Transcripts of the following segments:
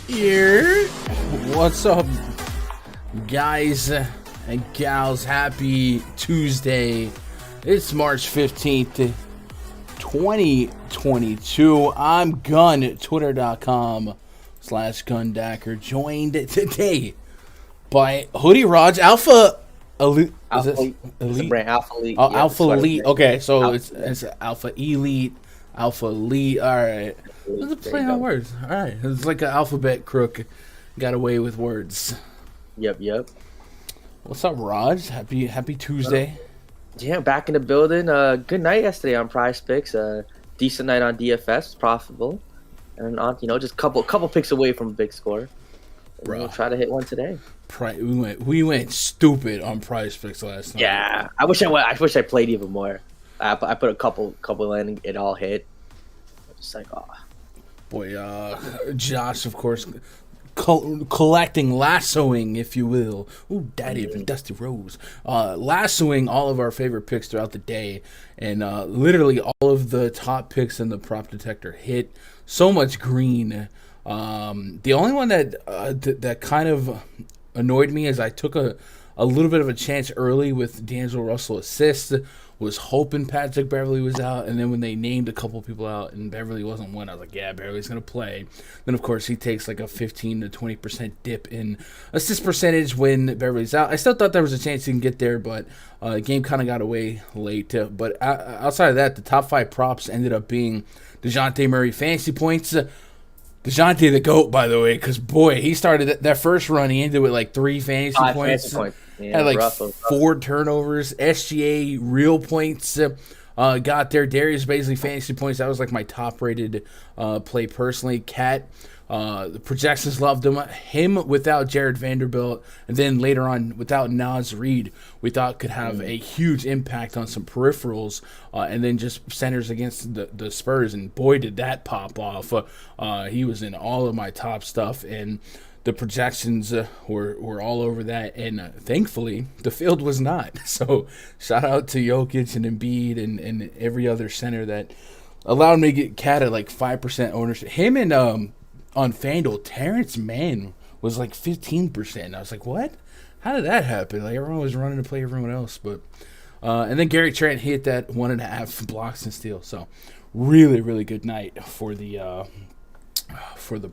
Here, what's up, guys and gals? Happy Tuesday. It's March 15th, 2022. I'm Gun, twitter.com/Gundacker, joined today by Hoodie Raj, Alpha Elite. Elite. Alpha Elite. Oh, yeah, Alpha Elite. Okay, so it's Alpha Elite, Alpha Elite. All right. It's a play on words. All right. It's like an alphabet crook. Got away with words. Yep. What's up, Raj? Happy Tuesday. Yeah, back in the building. Good night yesterday on PrizePicks. Decent night on DFS, profitable, and on just couple picks away from a big score. We'll try to hit one today. We went stupid on PrizePicks last night. Yeah, I wish I played even more. I put a couple in, it all hit. It's like, oh. Boy, Josh, of course, collecting, lassoing, if you will. Ooh, Daddy of Dusty Rose. Lassoing all of our favorite picks throughout the day. And literally all of the top picks in the prop detector hit. So much green. The only one that kind of annoyed me is I took a little bit of a chance early with D'Angelo Russell assist. Was hoping Patrick Beverley was out, and then when they named a couple people out and Beverley wasn't one, I was like, yeah, Beverley's going to play. Then, of course, he takes like a 15 to 20% dip in assist percentage when Beverley's out. I still thought there was a chance he can get there, but the game kind of got away late. But outside of that, the top 5 props ended up being DeJounte Murray fantasy points. DeJounte the GOAT, by the way, because, boy, he started that first run. He ended with like 3 fantasy points. Yeah, had like 4 turnovers. SGA real points got there. Darius Baisley fantasy points. That was like my top rated play personally. Cat, the projections loved him without Jared Vanderbilt, and then later on without Naz Reid, we thought could have a huge impact on some peripherals, and then just centers against the Spurs. And boy, did that pop off. He was in all of my top stuff, and the projections were all over that, and thankfully, the field was not. So, shout out to Jokic and Embiid and every other center that allowed me to get Cat at like 5% ownership. Him and on FanDuel, Terrence Mann was like 15%. I was like, what? How did that happen? Like, everyone was running to play everyone else. But and then Gary Trent hit that 1.5 blocks and steals. So, really, really good night for the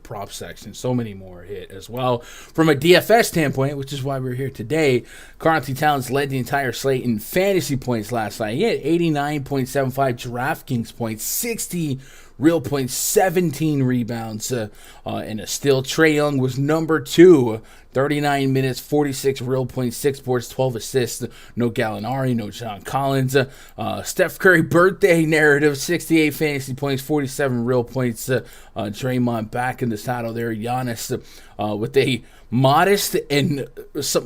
prop section. So many more hit as well. From a DFS standpoint, which is why we're here today, Karl-Anthony Towns led the entire slate in fantasy points last night. He had 89.75 DraftKings points, 60 real points, 17 rebounds, and a steal. Trae Young was number 2, 39 minutes, 46 real points, 6 boards, 12 assists. No Gallinari, no John Collins. Steph Curry birthday narrative, 68 fantasy points, 47 real points. Draymond back in the saddle there. Giannis with a modest and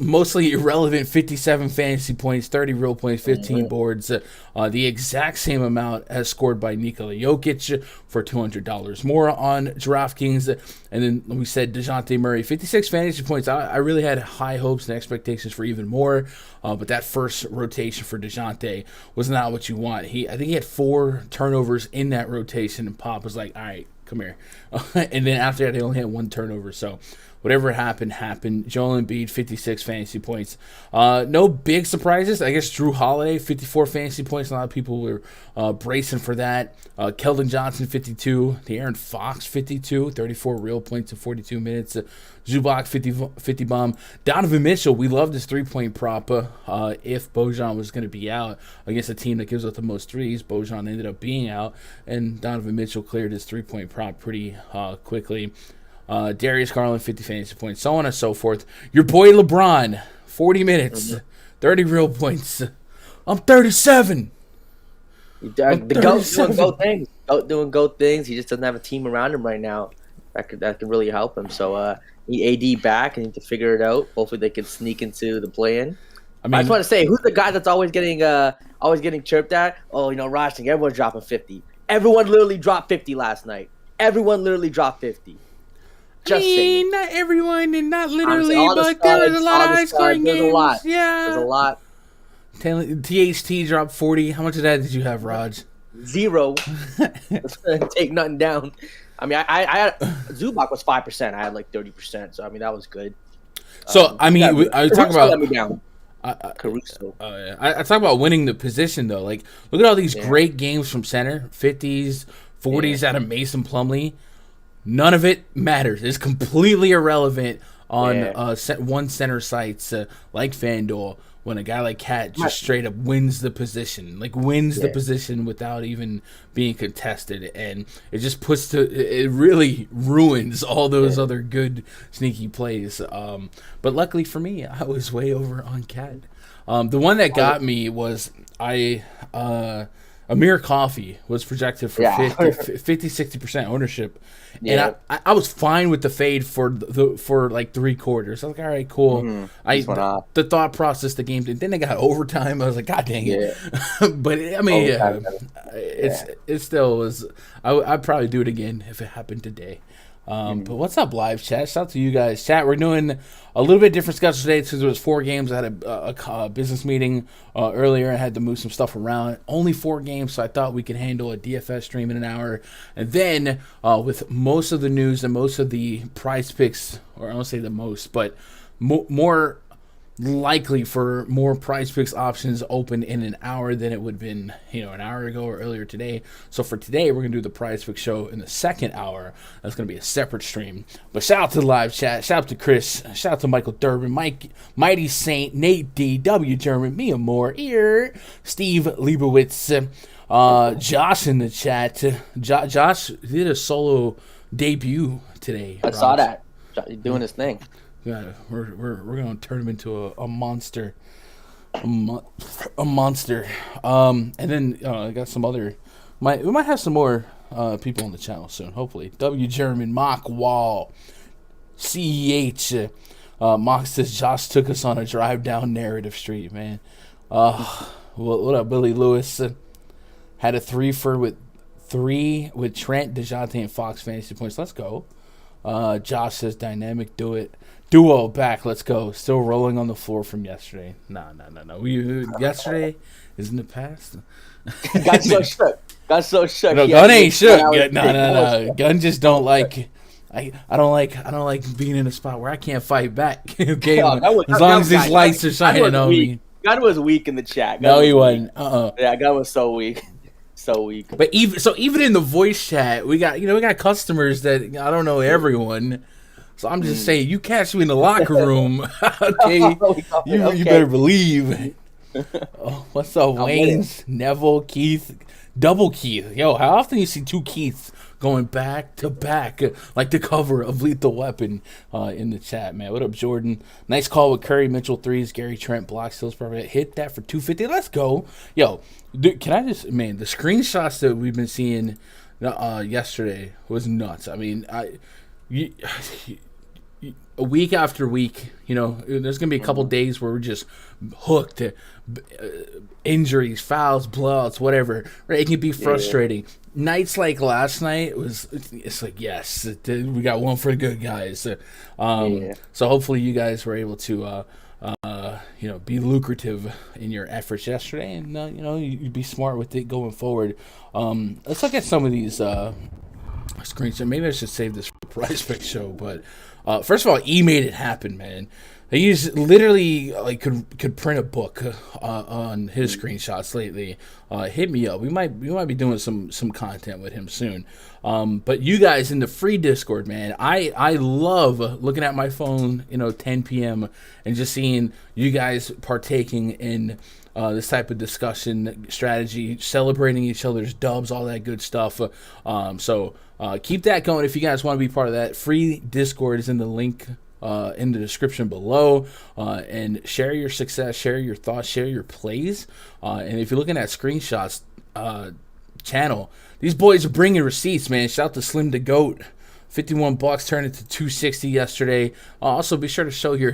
mostly irrelevant 57 fantasy points, 30 real points, 15 boards. The exact same amount as scored by Nikola Jokic for $200 more on DraftKings. And then we said DeJounte Murray, 56 fantasy points. I really had high hopes and expectations for even more. But that first rotation for DeJounte was not what you want. I think he had 4 turnovers in that rotation, and Pop was like, all right, come here. And then after that, they only had 1 turnover. So whatever happened. Joel Embiid, 56 fantasy points. No big surprises. I guess Drew Holiday, 54 fantasy points. A lot of people were bracing for that. Keldon Johnson, 52. De'Aaron Fox, 52. 34 real points in 42 minutes. Zubac, 50 bomb. Donovan Mitchell, we loved his 3-point prop. If Bojan was going to be out against a team that gives up the most threes, Bojan ended up being out, and Donovan Mitchell cleared his 3-point prop pretty quickly. Darius Garland, 50 fantasy points, so on and so forth. Your boy LeBron, 40 minutes, 30 real points. I'm 37. The GOAT doing GOAT things. GOAT doing GOAT things. He just doesn't have a team around him right now that could really help him. So need AD back and need to figure it out. Hopefully they can sneak into the play-in. I just want to say, who's the guy that's always getting chirped at? Oh, Raj Singh, everyone's dropping 50. Everyone literally dropped 50 last night. Everyone literally dropped 50. Not everyone, and not literally, but there was a lot of high-scoring games. There's a lot. Yeah. There's a lot. THT dropped 40. How much of that did you have, Raj? 0. Take nothing down. I mean, I had Zubac was 5%. I had like 30%. So I mean, that was good. So I talk about. Let me down. Caruso. I talk about winning the position though. Like, look at all these great games from center, 50s, 40s out of Mason Plumlee. None of it matters. It's completely irrelevant on one center sites like Fanduel when a guy like Cat just straight up wins the position, the position without even being contested, and it just it really ruins all those other good sneaky plays. But luckily for me, I was way over on Cat. The one that got me was Amir Coffey was projected for 50-60% ownership. Yeah. And I was fine with the fade for like 3 quarters. I was like, all right, cool. Mm-hmm. The thought process, the game, then they got overtime. I was like, God dang it. But I mean, it still was. I'd probably do it again if it happened today. But what's up, live chat? Shout out to you guys. Chat, we're doing a little bit different schedule today since it was 4 games. I had a business meeting earlier. I had to move some stuff around. Only 4 games, so I thought we could handle a DFS stream in an hour. And then with most of the news and most of the prize picks, or I don't say the most, but more likely for more prize picks options open in an hour than it would have been, an hour ago or earlier today. So for today, we're going to do the prize pick show in the second hour. That's going to be a separate stream. But shout out to the live chat. Shout out to Chris. Shout out to Michael Durbin, Mike, Mighty Saint, Nate D, W German, Mia Moore, Steve Liebowitz, Josh in the chat. Josh did a solo debut today. I saw that. He's doing his thing. Yeah, we're gonna turn him into a monster, a monster. And then I got some other. We might have some more people on the channel soon. Hopefully, W German, Mock Wall, CEH. Mock says Josh took us on a drive down narrative street, man. What up, Billy Lewis? Had a 3 with Trent, DeJounte, and Fox fantasy points. Let's go. Josh says dynamic duo back. Let's go. Still rolling on the floor from yesterday. No. Yesterday is in the past. Got so shook. No, Gun ain't shook. No. Gun just don't like. I don't like being in a spot where I can't fight back. Okay, as long as these lights are shining on me. Gun was weak in the chat. No, he wasn't. Yeah, Gun was so weak. So weak. But even in the voice chat, we got customers that I don't know everyone. So I'm just saying, you catch me in the locker room, okay? You better believe. Oh, what's up, Wayne's, Neville, Keith, double Keith? Yo, how often you see 2 Keiths going back to back like the cover of Lethal Weapon in the chat, man? What up, Jordan? Nice call with Curry, Mitchell 3s, Gary Trent, block steals, perfect. Hit that for 250. Let's go. Yo, dude, can I just, man, the screenshots that we've been seeing yesterday was nuts. I mean, a week after week, there's gonna be a couple days where we're just hooked. Injuries, fouls, blowouts, whatever. Right? It can be frustrating. Yeah. Nights like last night it's like, yes, we got one for the good guys. So hopefully you guys were able to be lucrative in your efforts yesterday, and you'd be smart with it going forward. Let's look at some of these screens. Maybe I should save this for the PrizePicks show, but first of all, E made it happen, man. He's literally could print a book on his screenshots lately. Hit me up. We might be doing some content with him soon. But you guys in the free Discord, man, I love looking at my phone, 10 p.m. and just seeing you guys partaking in this type of discussion, strategy, celebrating each other's dubs, all that good stuff. So keep that going if you guys want to be part of that. Free Discord is in the link in the description below, and share your success, share your thoughts, share your plays, and if you're looking at screenshots channel, these boys are bringing receipts, man. Shout out to Slim the Goat, $51 turned into $260 yesterday. Also be sure to show your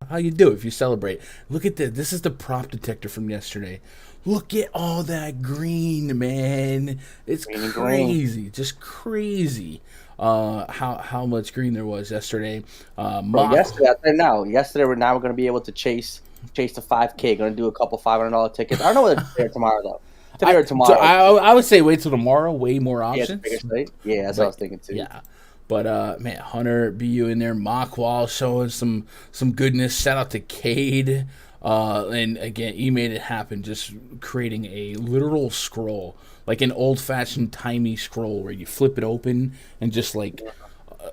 how you do if you celebrate. Look at this. This is the prop detector from yesterday. Look at all that green, man. It's crazy, just crazy. How much green there was yesterday. Yesterday we're going to be able to chase the 5K. Going to do a couple $500 tickets. I don't know whether it's there tomorrow though. Today or tomorrow. So I would say wait till tomorrow. Way more options. Yeah, that's what I was thinking too. Yeah. But man, Hunter BU in there, Mockwall showing some goodness. Shout out to Cade. And again, he made it happen, just creating a literal scroll, like an old-fashioned timey scroll where you flip it open and just like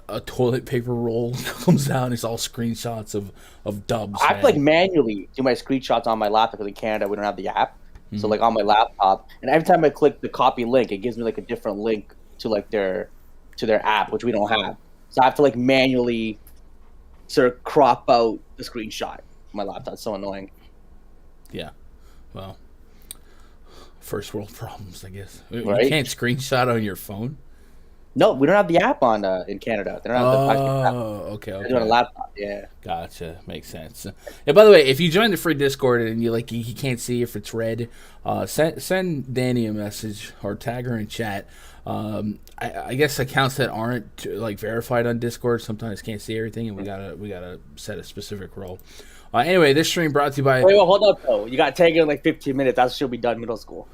a toilet paper roll comes out. It's all screenshots of dubs. I have to manually do my screenshots on my laptop because in Canada we don't have the app. Mm-hmm. So on my laptop, and every time I click the copy link, it gives me a different link to their app, which we don't have. So I have to manually sort of crop out the screenshot. My laptop's so annoying. Yeah, well, first world problems, I guess. Right? You can't screenshot on your phone. No, we don't have the app on in Canada. They don't have the app. Okay. They're doing a laptop. Yeah. Gotcha. Makes sense. Yeah. By the way, if you join the free Discord and you can't see if it's red, send Danny a message or tag her in chat. I guess accounts that aren't verified on Discord sometimes can't see everything, and we gotta set a specific role. Anyway, this stream brought to you by. Wait, hold up though. You got taken in 15 minutes. That's she'll be done middle school.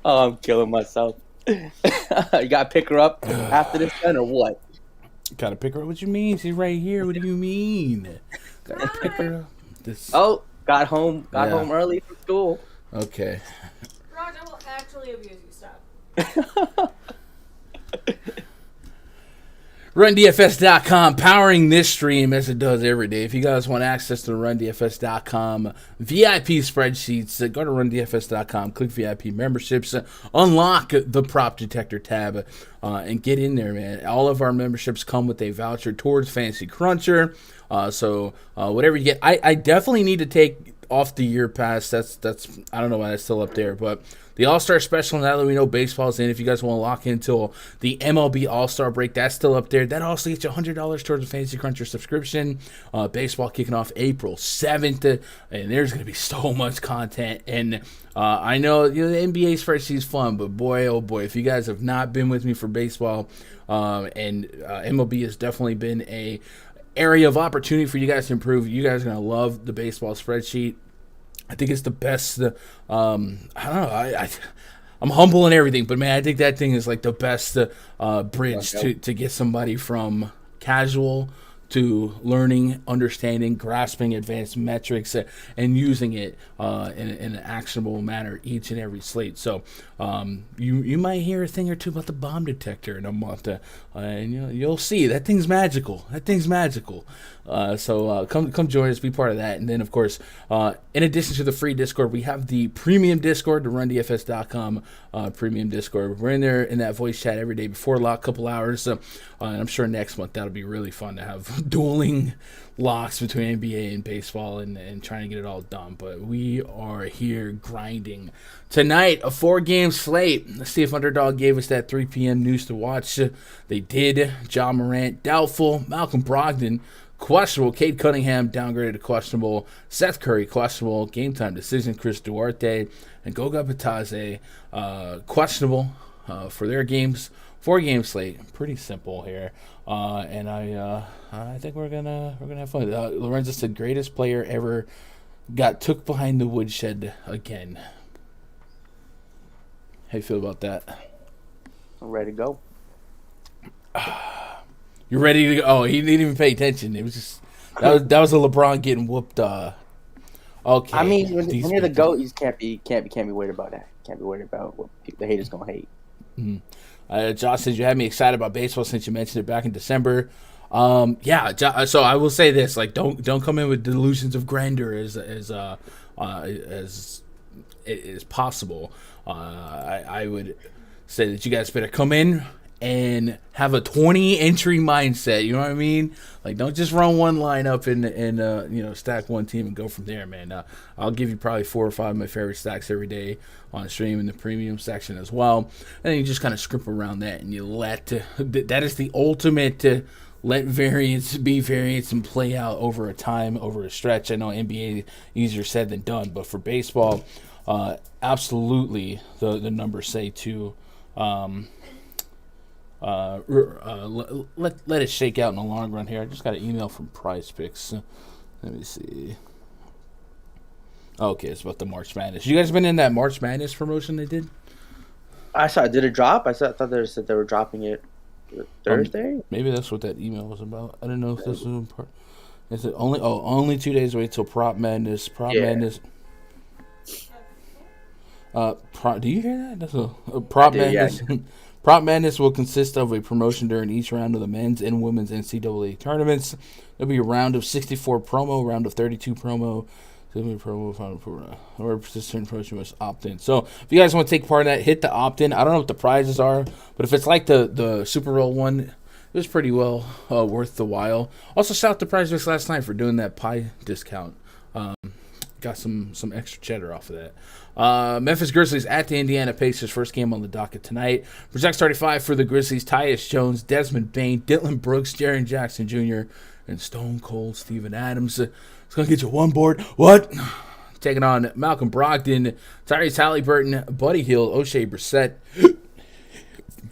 Oh, I'm killing myself. You gotta pick her up after this then, or what? Gotta pick her up? What you mean? She's right here. What do you mean? Gotta pick her up. Oh, got home early from school. Okay. Raj, I will actually abuse you. Stop. RunDFS.com powering this stream as it does every day. If you guys want access to the RunDFS.com VIP spreadsheets, go to RunDFS.com, click VIP memberships, unlock the prop detector tab, and get in there, man. All of our memberships come with a voucher towards Fantasy Cruncher. So whatever you get, I definitely need to take off the year pass. That's I don't know why that's still up there, but the All-Star Special, now that we know baseball's in, if you guys want to lock in until the MLB All-Star break, that's still up there. That also gets you $100 towards the Fantasy Cruncher subscription. Baseball kicking off April 7th, and there's going to be so much content. And I know the NBA spreadsheet is fun, but boy, oh boy, if you guys have not been with me for baseball, and MLB has definitely been a area of opportunity for you guys to improve. You guys are going to love the baseball spreadsheet. I think it's the best. I don't know. I'm humble and everything, but man, I think that thing is the best bridge to get somebody from casual to learning, understanding, grasping advanced metrics, and using it in an actionable manner each and every slate. So you might hear a thing or two about the bomb detector in a month, and you'll see that thing's magical. So come join us, be part of that. And then, of course, in addition to the free Discord, we have the premium Discord, the RunDFS.com premium Discord. We're in there in that voice chat every day before lock, couple hours. And I'm sure next month that'll be really fun to have dueling locks between NBA and baseball and trying to get it all done. But we are here grinding. Tonight, a 4-game slate. Let's see if Underdog gave us that 3 p.m. news to watch. They did. Ja Morant, doubtful. Malcolm Brogdon, questionable. Cade Cunningham, downgraded to questionable. Seth Curry, questionable. Game time decision. Chris Duarte and Goga Bitadze, questionable for their games. 4-game slate, pretty simple here, and I think we're gonna have fun. Lorenzo said, greatest player ever got took behind the woodshed again. How you feel about that? I'm ready to go. You're ready to go? Oh, he didn't even pay attention. It was just that was a LeBron getting whooped. Okay. I mean, when you're the GOAT, you just can't be worried about that. Can't be worried about what the haters gonna hate. Mm-hmm. Josh says, you had me excited about baseball since you mentioned it back in December. So I will say this: like, don't come in with delusions of grandeur as is possible. I would say that you guys better come in and have a 20 entry mindset. You know what I mean? Like, don't just run one lineup and stack one team and go from there, man. I'll give you probably 4 or 5 of my favorite stacks every day on stream in the premium section as well. And then you just kind of script around that and you that is the ultimate let variance be variance and play out over a stretch. I know NBA easier said than done, but for baseball, absolutely the numbers say to let it shake out in the long run here. I just got an email from PrizePicks. Let me see. Okay, it's about the March Madness. You guys been in that March Madness promotion they did? I saw. Did it drop? I thought they said they were dropping it Thursday. Maybe that's what that email was about. I don't know if this was in part. Is it only 2 days away till Prop Madness? Madness. Do you hear that? That's a Prop Madness. Yeah. Prop Madness will consist of a promotion during each round of the men's and women's NCAA tournaments. There'll be a round of 64 promo, round of 32 promo, or participant promotion must opt in. So if you guys want to take part in that, hit the opt in. I don't know what the prizes are, but if it's like the Super Bowl one, it was pretty well worth the while. Also, shout out to PrizePicks last night for doing that pie discount. Got some extra cheddar off of that. Memphis Grizzlies at the Indiana Pacers. First game on the docket tonight. Project 35 for the Grizzlies. Tyus Jones, Desmond Bane, Dylan Brooks, Jaren Jackson Jr., and Stone Cold Steven Adams. It's going to get you one board. What? Taking on Malcolm Brogdon, Tyrese Halliburton, Buddy Hield, O'Shea Brissett,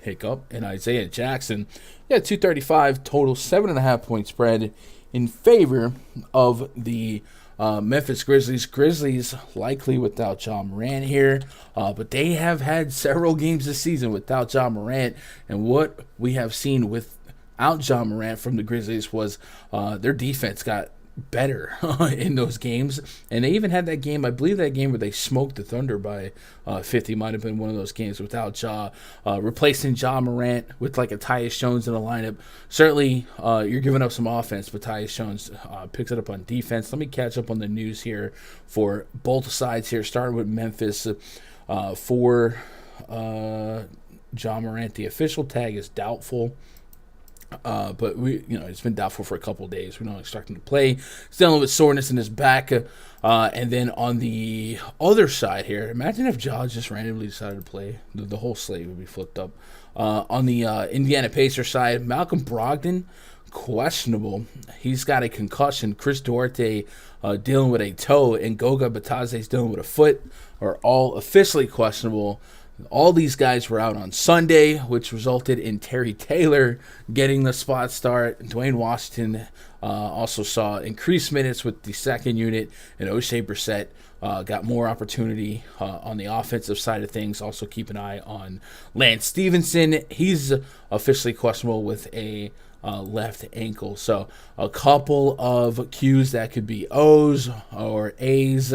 hiccup, and Isaiah Jackson. Yeah, 235 total, 7.5 point spread in favor of the Memphis Grizzlies. Grizzlies likely without Ja Morant here, but they have had several games this season without Ja Morant, and what we have seen without Ja Morant from the Grizzlies was their defense got better in those games, and they even had that game, I believe that game where they smoked the Thunder by 50 might have been one of those games without Ja. Replacing Ja Morant with like a Tyus Jones in the lineup, certainly you're giving up some offense, but Tyus Jones picks it up on defense. Let me catch up on the news here for both sides here, starting with Memphis. For Ja Morant, the official tag is doubtful. But it's been doubtful for a couple of days. We don't expect him to play. He's dealing with soreness in his back. And then on the other side here, imagine if Ja just randomly decided to play. The whole slate would be flipped up. On the Indiana Pacers side, Malcolm Brogdon, questionable. He's got a concussion. Chris Duarte dealing with a toe, and Goga Bitadze is dealing with a foot, are all officially questionable. All these guys were out on Sunday, which resulted in Terry Taylor getting the spot start. Dwayne Washington also saw increased minutes with the second unit, and O'Shea Brissett got more opportunity on the offensive side of things. Also keep an eye on Lance Stevenson. He's officially questionable with a left ankle. So a couple of Qs that could be O's or A's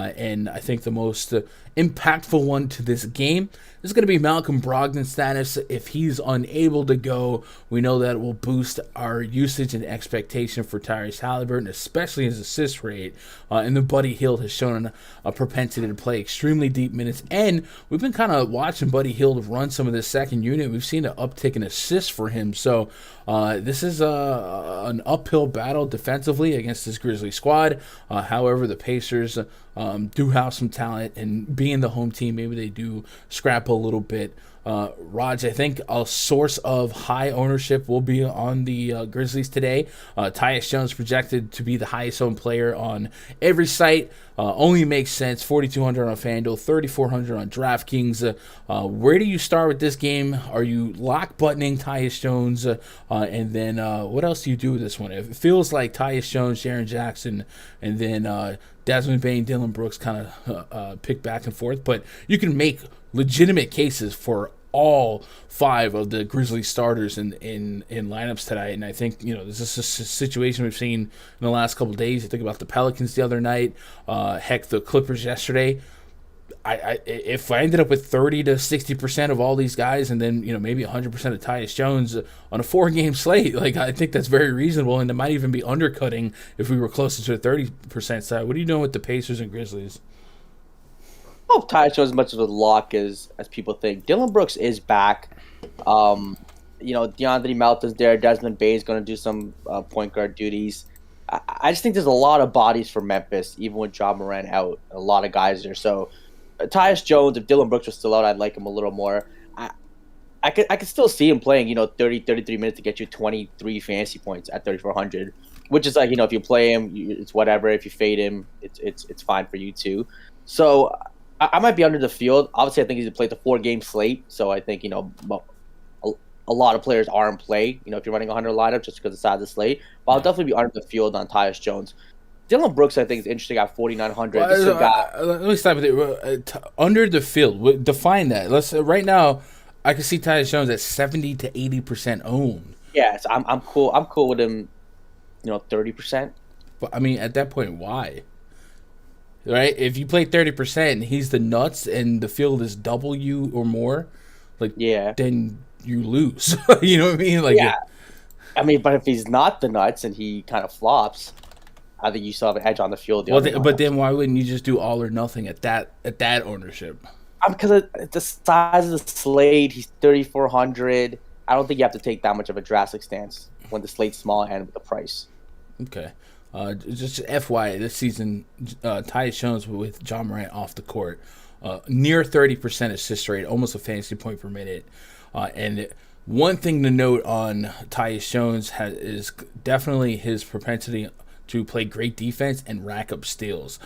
And I think the most impactful one to this game is going to be Malcolm Brogdon's status. If he's unable to go, we know that it will boost our usage and expectation for Tyrese Halliburton, especially his assist rate. And then Buddy Hield has shown a propensity to play extremely deep minutes. And we've been kind of watching Buddy Hield run some of this second unit. We've seen an uptick in assists for him. So this is an uphill battle defensively against this Grizzlies squad. However, the Pacers do have some talent, and being the home team, maybe they do scrap a little bit. Raj, I think a source of high ownership will be on the Grizzlies today. Tyus Jones projected to be the highest owned player on every site. Only makes sense. 4,200 on Fanduel, 3,400 on DraftKings. Where do you start with this game? Are you lock buttoning Tyus Jones? And then what else do you do with this one? It feels like Tyus Jones, Jaren Jackson, and then Desmond Bane, Dylan Brooks kind of pick back and forth. But you can make legitimate cases for all 5 of the Grizzlies starters in lineups tonight. And I think, this is a situation we've seen in the last couple of days. You think about the Pelicans the other night, heck, the Clippers yesterday. If I ended up with 30 to 60% of all these guys, and then maybe 100% of Tyus Jones on a 4-game slate, I think that's very reasonable, and it might even be undercutting if we were closer to the 30% side. What are you doing with the Pacers and Grizzlies? I hope Tyus Jones as much of a lock as people think. Dylan Brooks is back. DeAndre Melton's there. Desmond Bane is going to do some point guard duties. I just think there's a lot of bodies for Memphis, even with Ja Morant out. A lot of guys there. So Tyus Jones, if Dylan Brooks was still out, I'd like him a little more. I could still see him playing, 30, 33 minutes to get you 23 fantasy points at 3,400, which is if you play him, it's whatever. If you fade him, it's fine for you too. So I might be under the field. Obviously, I think he's played the 4-game slate, so I think a lot of players are in play. If you're running a 100 lineup just because of the size of the slate, but I'll definitely be under the field on Tyus Jones. Dylan Brooks, I think, is interesting at 4,900. Let me stop with it. Under the field, define that. Let's right now. I can see Tyus Jones at 70 to 80% owned. Yeah, so I'm cool. I'm cool with him. 30%. But I mean, at that point, why? Right? If you play 30% and he's the nuts and the field is double you or more, then you lose. You know what I mean? Yeah. I mean, but if he's not the nuts and he kind of flops, I think you still have an edge on the field. But then why wouldn't you just do all or nothing at that ownership? Because of the size of the slate, he's 3,400. I don't think you have to take that much of a drastic stance when the slate's small and with the price. Okay. Just FYI, this season, Tyus Jones with Ja Morant off the court, near 30% assist rate, almost a fantasy point per minute. And one thing to note on Tyus Jones is definitely his propensity to play great defense and rack up steals.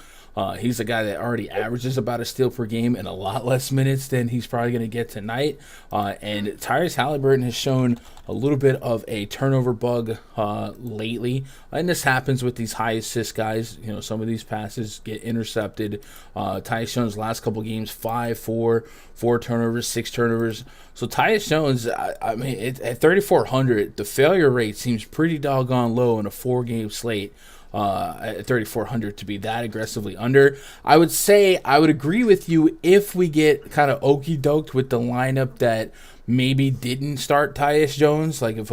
He's a guy that already averages about a steal per game and a lot less minutes than he's probably going to get tonight. And Tyrese Halliburton has shown a little bit of a turnover bug lately. And this happens with these high assist guys. Some of these passes get intercepted. Tyus Jones' last couple games, 4 turnovers, 6 turnovers. So Tyus Jones, I mean, at 3,400, the failure rate seems pretty doggone low in a 4-game slate. At 3,400 to be that aggressively under. I would say I would agree with you if we get kind of okey doked with the lineup that maybe didn't start Tyus Jones, like if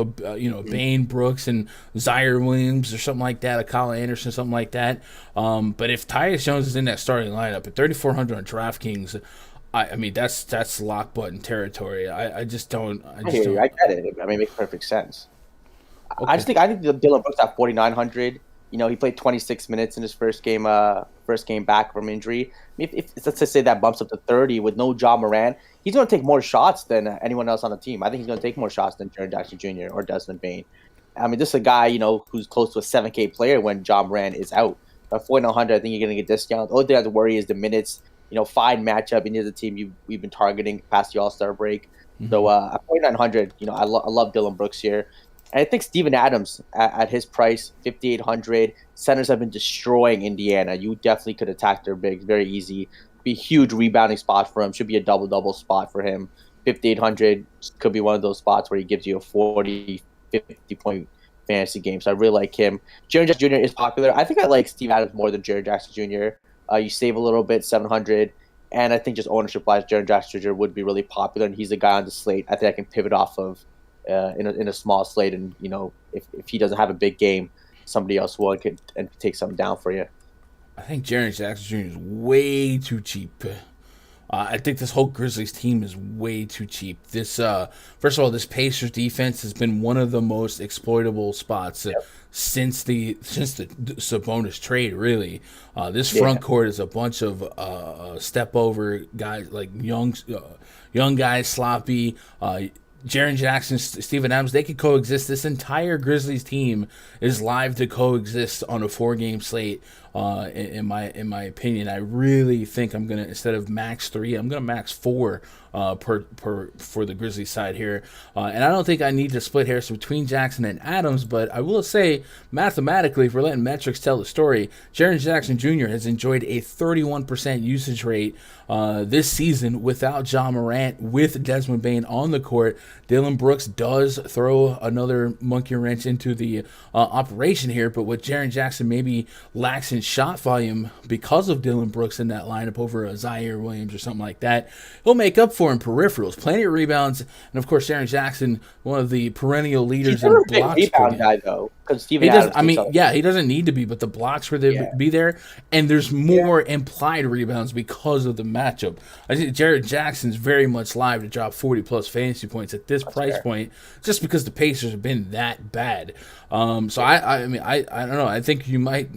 Bane, Brooks, and Zaire Williams or something like that, a Kyle Anderson, something like that. But if Tyus Jones is in that starting lineup at 3,400 on DraftKings, I mean that's lock button territory. I just don't. I get it. I mean, it makes perfect sense. Okay. I think the Dylan Brooks at 4,900. He played 26 minutes in his first game back from injury. I mean, if let's just say that bumps up to 30 with no Ja Morant, he's going to take more shots than anyone else on the team. I think he's going to take more shots than Jaren Jackson Jr. or Desmond Bane. I mean, this is a guy, who's close to a 7K player when Ja Morant is out. At 4,900, I think you're going to get discount. The only thing I have to worry is the minutes. Fine matchup. Any of the team we've been targeting past the All-Star break. Mm-hmm. So at 4,900, I love Dylan Brooks here. And I think Steven Adams at his price, 5,800. Centers have been destroying Indiana. You definitely could attack their bigs very easy. Be a huge rebounding spot for him. Should be a double-double spot for him. 5,800 could be one of those spots where he gives you a 40, 50-point fantasy game. So I really like him. Jaren Jackson Jr. is popular. I think I like Steve Adams more than Jaren Jackson Jr. You save a little bit, 700. And I think just ownership-wise, Jaren Jackson Jr. would be really popular, and he's a guy on the slate I think I can pivot off of in a small slate. And, if he doesn't have a big game, somebody else will and take something down for you. I think Jaren Jackson Jr. is way too cheap. I think this whole Grizzlies team is way too cheap. This, first of all, this Pacers defense has been one of the most exploitable spots since the Sabonis trade. Really, this front court is a bunch of step over guys, like young guys, sloppy. Jaren Jackson, Steven Adams, they could coexist. This entire Grizzlies team is live to coexist on a 4-game slate. In my opinion, I really think I'm gonna, instead of max 3, I'm gonna max 4 for the Grizzlies side here. And I don't think I need to split hairs between Jackson and Adams, but I will say mathematically, if we're letting metrics tell the story, Jaren Jackson Jr. has enjoyed a 31% usage rate this season without Ja Morant, with Desmond Bane on the court. Dillon Brooks does throw another monkey wrench into the operation here, but what Jaren Jackson maybe lacks in shot volume because of Dillon Brooks in that lineup over a Zaire Williams or something like that, he'll make up for in peripherals. Plenty of rebounds, and of course Jaren Jackson, one of the perennial leaders in blocks. He's a rebound guy though, because Steven Adams. He doesn't need to be, but the blocks were there be there, and there's more implied rebounds because of the matchup. I think Jaren Jackson's very much live to drop 40+ fantasy points at this price point, just because the Pacers have been that bad. So I don't know. I think you might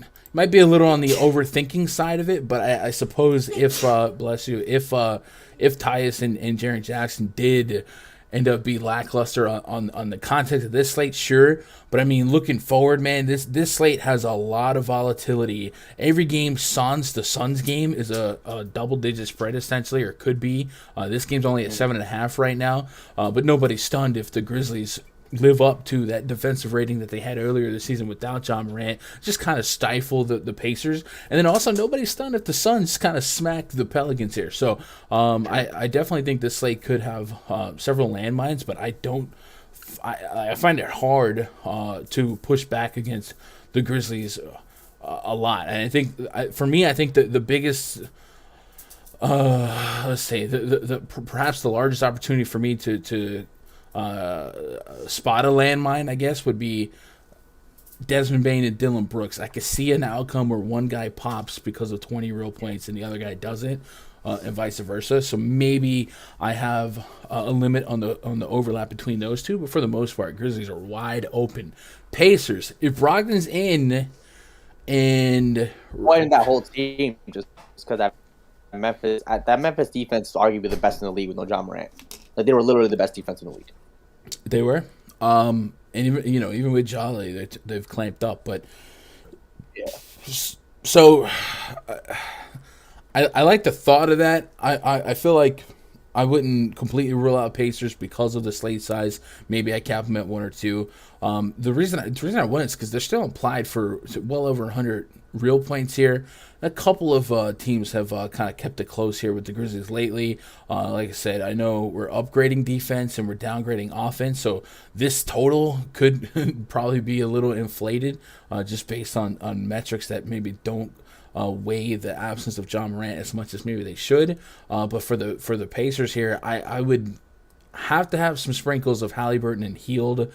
be a little on the overthinking side of it, but I suppose if bless you, if Tyus and Jaren Jackson did end up be lackluster on the context of this slate, sure. But I mean, looking forward, man, this slate has a lot of volatility. Every game, the Suns game is a double-digit spread essentially, or could be. This game's only at 7.5 right now, but nobody's stunned if the Grizzlies live up to that defensive rating that they had earlier this season without Ja Morant. Just kind of stifle the Pacers. And then also nobody's stunned if the Suns kind of smack the Pelicans here. So I definitely think this slate could have several landmines, but I find it hard to push back against the Grizzlies a lot. And I think, for me, I think the biggest, let's say, perhaps the largest opportunity for me to spot a landmine, I guess, would be Desmond Bane and Dillon Brooks. I could see an outcome where one guy pops because of 20 real points and the other guy doesn't, and vice versa. So maybe I have a limit on the overlap between those two, but for the most part, Grizzlies are wide open. Pacers, if Brogdon's in, and that whole team, just because that Memphis defense is arguably the best in the league with no Ja Morant. Like, they were literally the best defense in the league. They were, and even with Jolly, they've clamped up. But so I like the thought of that. I feel like I wouldn't completely rule out Pacers because of the slate size. Maybe I cap them at 1 or 2. The reason I won is because they're still implied for well over 100 real points here. A couple of teams have kind of kept it close here with the Grizzlies lately. Like I said, I know we're upgrading defense and we're downgrading offense, so this total could probably be a little inflated just based on metrics that maybe don't weigh the absence of Ja Morant as much as maybe they should. But for the Pacers here, I would have to have some sprinkles of Halliburton and Hield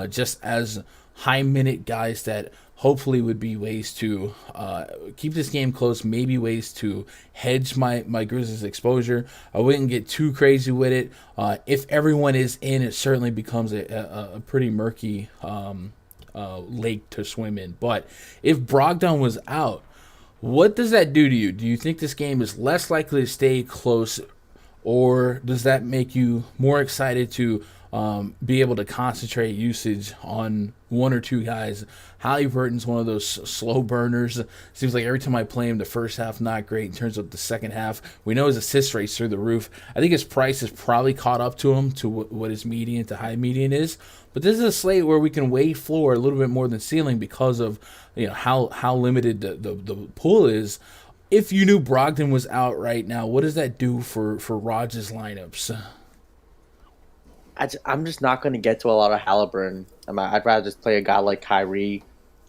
just as high-minute guys that hopefully would be ways to keep this game close, maybe ways to hedge my Grizzlies exposure. I wouldn't get too crazy with it. If everyone is in, it certainly becomes a pretty murky lake to swim in. But if Brogdon was out, what does that do to you? Do you think this game is less likely to stay close, or does that make you more excited to be able to concentrate usage on 1 or 2 guys? Halliburton's one of those slow burners. Seems like every time I play him, the first half not great. In terms of the second half, we know his assist rate's through the roof. I think his price is probably caught up to him to what his median to high median is. But this is a slate where we can weigh floor a little bit more than ceiling because of how limited the pool is. If you knew Brogdon was out right now, what does that do for Rodgers lineups? I'm just not going to get to a lot of Halliburton. I'd rather just play a guy like Kyrie,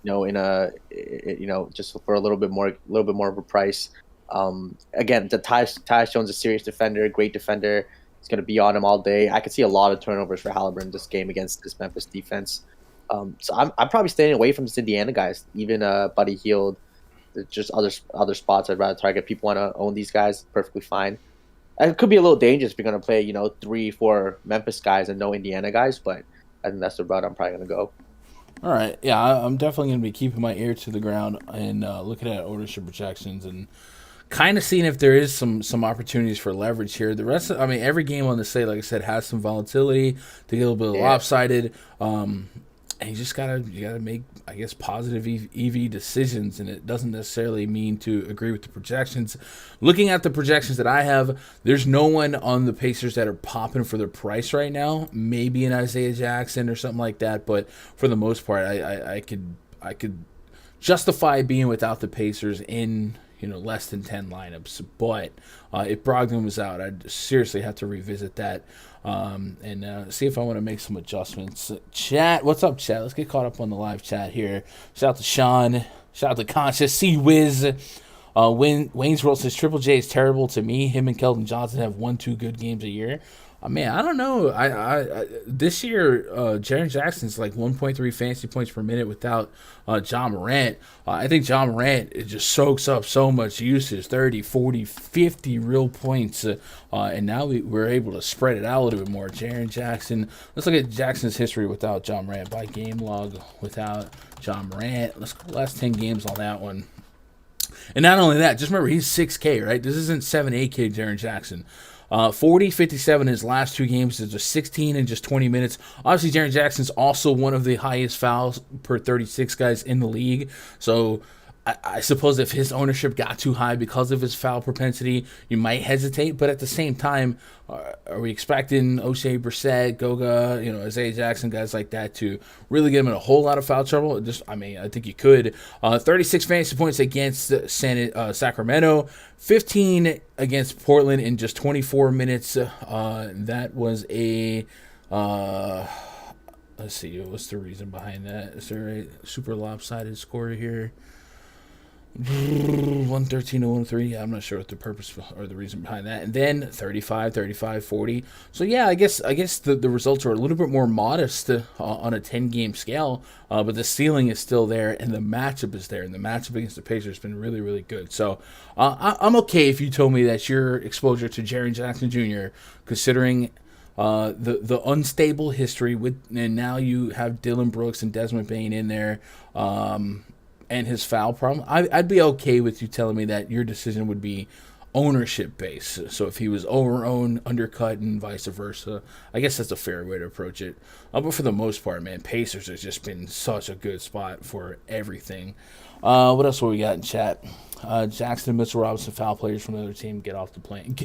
just for a little bit more of a price. Again, the Tyus Jones is a serious defender, great defender. He's going to be on him all day. I could see a lot of turnovers for Halliburton this game against this Memphis defense. So I'm probably staying away from this Indiana guys. Even Buddy Hield, there's just other spots I'd rather target. People want to own these guys, perfectly fine. It could be a little dangerous if you're going to play 3-4 Memphis guys and no Indiana guys, but I think that's the route I'm probably going to go. All right, yeah, I'm definitely going to be keeping my ear to the ground and looking at ownership projections and kind of seeing if there is some opportunities for leverage here. The rest of, every game on the slate, like I said, has some volatility. They get a little bit lopsided. And you just gotta make, I guess, positive EV decisions, and it doesn't necessarily mean to agree with the projections. Looking at the projections that I have, there's no one on the Pacers that are popping for their price right now. Maybe an Isaiah Jackson or something like that, but for the most part, I could justify being without the Pacers in less than 10 lineups. But if Brogdon was out, I'd seriously have to revisit that. And see if I want to make some adjustments. Chat, what's up, chat? Let's get caught up on the live chat here. Shout out to Sean. Shout out to Conscious. C-Wiz. Wayne's World says Triple J is terrible to me. Him and Keldon Johnson have 1-2 good games a year. Man, I don't know. I this year, Jaren Jackson's like 1.3 fantasy points per minute without John Morant. I think John Morant, it just soaks up so much usage, 30, 40, 50 real points. And now we're able to spread it out a little bit more. Jaren Jackson. Let's look at Jackson's history without John Morant. By game log without John Morant. Let's go last 10 games on that one. And not only that, just remember, he's 6K, right? This isn't 7, 8K Jaren Jackson. 40, 57 in his last 2 games. There's just 16 in just 20 minutes. Obviously, Jaren Jackson's also one of the highest fouls per 36 guys in the league. So I suppose if his ownership got too high because of his foul propensity, you might hesitate. But at the same time, are we expecting O'Shea Brissett, Goga, Isaiah Jackson, guys like that to really get him in a whole lot of foul trouble? I think you could. 36 fantasy points against Sacramento, 15 against Portland in just 24 minutes. That was a... let's see, what's the reason behind that? Is there a super lopsided score here? 113 to 103. I'm not sure what the purpose or the reason behind that. And then 35, 40. So yeah, I guess the results are a little bit more modest on a 10-game scale, but the ceiling is still there and the matchup is there. And the matchup against the Pacers has been really, really good. So I'm okay if you told me that your exposure to Jaren Jackson Jr., considering the unstable history and now you have Dylan Brooks and Desmond Bane in there, and his foul problem, I'd be okay with you telling me that your decision would be ownership based. So if he was over-owned, undercut, and vice versa, I guess that's a fair way to approach it. But for the most part, man, Pacers has just been such a good spot for everything. What else we got in chat? Jackson and Mitchell Robinson, foul players from the other team, get off the plane.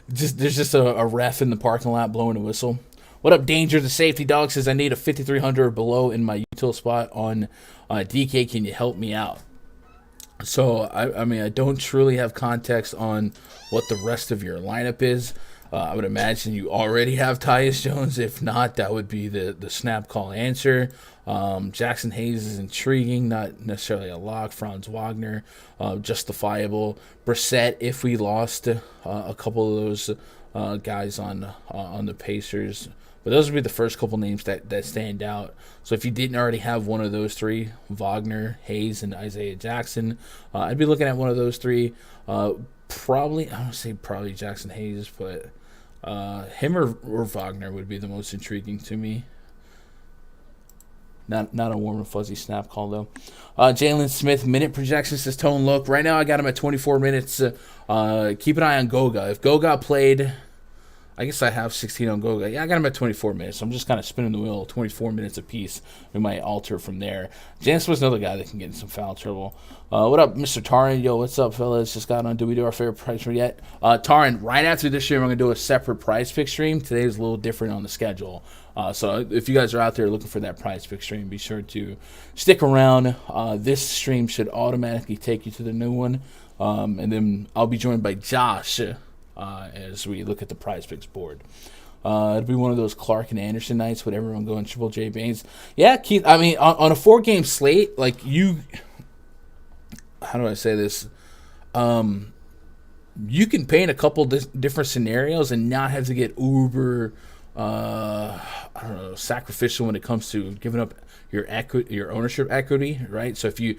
There's just a ref in the parking lot blowing a whistle. What up, Danger? The safety dog says, I need a 5,300 or below in my util spot on DK. Can you help me out? So, I don't truly have context on what the rest of your lineup is. I would imagine you already have Tyus Jones. If not, that would be the snap call answer. Jackson Hayes is intriguing, not necessarily a lock. Franz Wagner, justifiable. Brissett, if we lost a couple of those guys on the Pacers. But those would be the first couple names that stand out. So if you didn't already have one of those three, Wagner, Hayes, and Isaiah Jackson, I'd be looking at one of those three. Probably, I don't say probably Jackson Hayes, but him or Wagner would be the most intriguing to me. Not a warm and fuzzy snap call, though. Jalen Smith, minute projections, says Tone Look. Right now I got him at 24 minutes. Keep an eye on Goga. If Goga played... I guess I have 16 on Goga. Yeah, I got him at 24 minutes. So I'm just kind of spinning the wheel, 24 minutes apiece. We might alter from there. Jance was another guy that can get in some foul trouble. What up, Mr. Taran? Yo, what's up, fellas? Just got on. Do we do our favorite price stream yet? Taran, right after this stream, I'm going to do a separate prize pick stream. Today is a little different on the schedule. So if you guys are out there looking for that prize pick stream, be sure to stick around. This stream should automatically take you to the new one. And then I'll be joined by Josh as we look at the prize picks board. It'll be one of those Clark and Anderson nights with everyone going Triple J Baines. Yeah, Keith, on a 4-game slate, like how do I say this? You can paint a couple different scenarios and not have to get uber, I don't know, sacrificial when it comes to giving up your ownership equity, right? So if you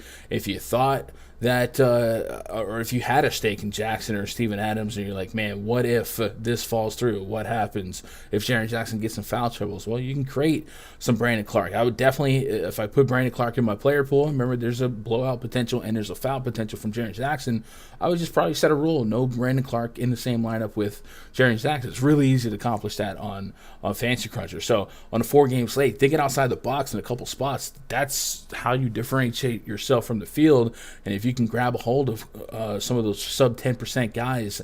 thought that, or if you had a stake in Jackson or Steven Adams, and you're like, man, what if this falls through? What happens if Jaren Jackson gets some foul troubles? Well, you can create some Brandon Clark. I would definitely, if I put Brandon Clark in my player pool, remember there's a blowout potential and there's a foul potential from Jaren Jackson, I would just probably set a rule, no Brandon Clark in the same lineup with Jaren Jackson. It's really easy to accomplish that on Fantasy Cruncher. So on a 4-game slate, thinking outside the box in a couple spots, that's how you differentiate yourself from the field. And if you can grab a hold of some of those sub 10% guys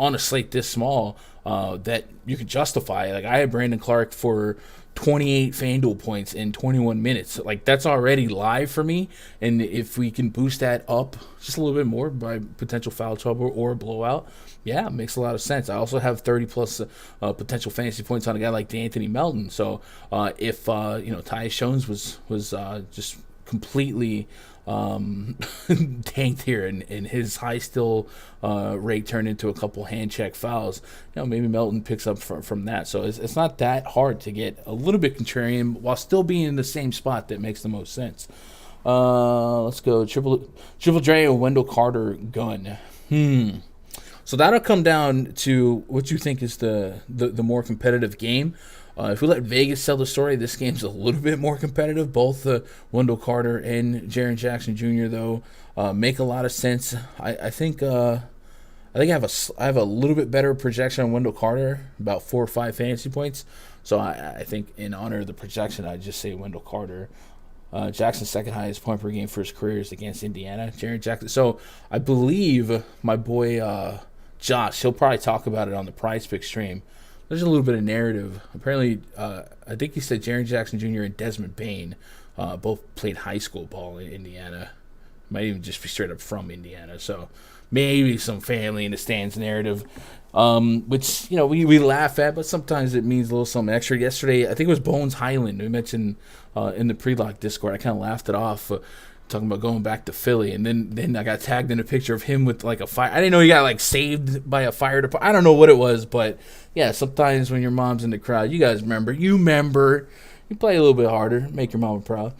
on a slate this small, that you can justify. Like I had Brandon Clark for 28 Fanduel points in 21 minutes. Like that's already live for me. And if we can boost that up just a little bit more by potential foul trouble or blowout, yeah, it makes a lot of sense. I also have 30 plus potential fantasy points on a guy like D'Anthony Melton. So if Tyus Jones was just completely tanked here and his high still rate turned into a couple hand check fouls, maybe Melton picks up from that. So it's not that hard to get a little bit contrarian while still being in the same spot that makes the most sense. Let's go Triple J or Wendell Carter gun. So that'll come down to what you think is the more competitive game. If we let Vegas tell the story, this game's a little bit more competitive. Both Wendell Carter and Jaren Jackson Jr. though make a lot of sense. I think I have a little bit better projection on Wendell Carter, about 4 or 5 fantasy points. So I think in honor of the projection, I'd just say Wendell Carter. Jackson's second highest point per game for his career is against Indiana. Jaren Jackson. So I believe my boy Josh, he'll probably talk about it on the PrizePicks stream. There's a little bit of narrative. Apparently, I think he said Jaren Jackson Jr. and Desmond Bain both played high school ball in Indiana. Might even just be straight up from Indiana. So maybe some family in the stands narrative, which we laugh at, but sometimes it means a little something extra. Yesterday, I think it was Bones Highland we mentioned in the pre-lock Discord. I kind of laughed it off. Talking about going back to Philly, and then I got tagged in a picture of him with like a fire. I didn't know he got like saved by a fire department. I don't know what it was, but yeah, sometimes when your mom's in the crowd, you guys remember, you play a little bit harder, make your mama proud.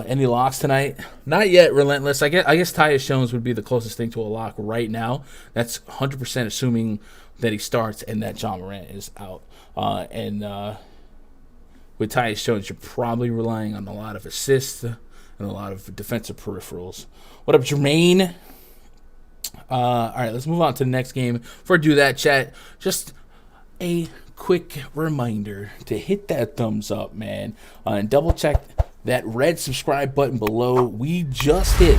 Any locks tonight? Not yet. Relentless. I guess Tyus Jones would be the closest thing to a lock right now. That's 100% assuming that he starts and that John Morant is out. With Tyus Jones, you're probably relying on a lot of assists and a lot of defensive peripherals. What up, Jermaine? All right, let's move on to the next game. Before I do that, chat, just a quick reminder to hit that thumbs up, man, and double check that red subscribe button below. We just hit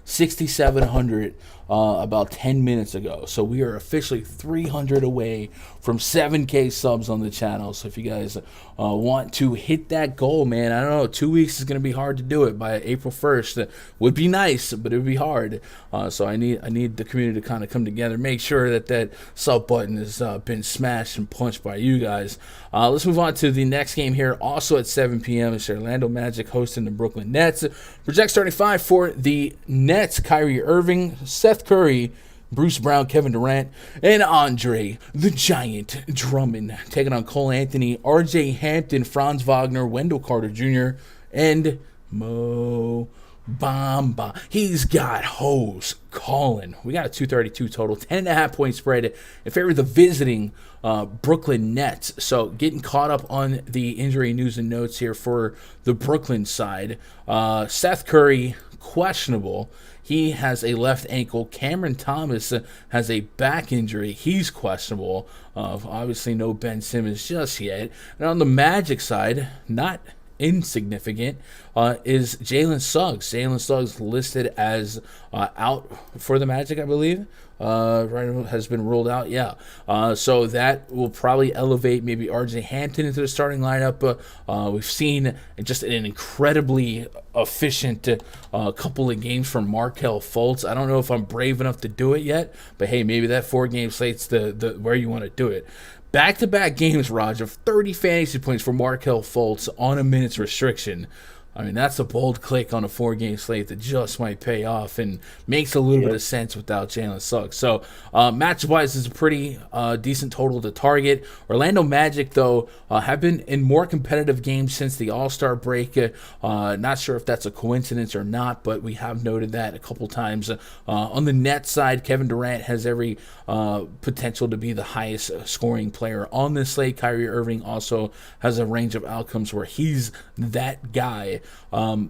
6,700 about 10 minutes ago. So we are officially 300 away from 7K subs on the channel. So if you guys want to hit that goal, man, I don't know, 2 weeks is going to be hard to do it. By April 1st would be nice, but it would be hard. So I need the community to kind of come together, make sure that sub button has been smashed and punched by you guys. Let's move on to the next game here, also at 7 p.m. It's Orlando Magic hosting the Brooklyn Nets. Project starting 5 for the Nets: Kyrie Irving, Seth Curry, Bruce Brown, Kevin Durant, and Andre the Giant Drummond, taking on Cole Anthony, RJ Hampton, Franz Wagner, Wendell Carter Jr., and Mo Bamba. He's got hoes calling. We got a 232 total, 10.5 point spread in favor of the visiting Brooklyn Nets. So getting caught up on the injury news and notes here for the Brooklyn side. Seth Curry, questionable. He has a left ankle. Cameron Thomas has a back injury. He's questionable. Obviously no Ben Simmons just yet. And on the Magic side, not insignificant, is Jalen Suggs. Jalen Suggs listed as out for the Magic, I believe. Has been ruled out, yeah. So that will probably elevate maybe RJ Hampton into the starting lineup. We've seen just an incredibly efficient couple of games from Markelle Fultz. I don't know if I'm brave enough to do it yet, but hey, maybe that 4-game slate's the where you want to do it. Back-to-back games, Raj, of 30 fantasy points for Markelle Fultz on a minutes restriction. I mean, that's a bold click on a 4-game slate that just might pay off and makes a little bit of sense without Jalen Suggs. So, matchup-wise, is a pretty decent total to target. Orlando Magic, though, have been in more competitive games since the All-Star break. Not sure if that's a coincidence or not, but we have noted that a couple times. On the net side, Kevin Durant has every potential to be the highest scoring player on this slate. Kyrie Irving also has a range of outcomes where he's that guy.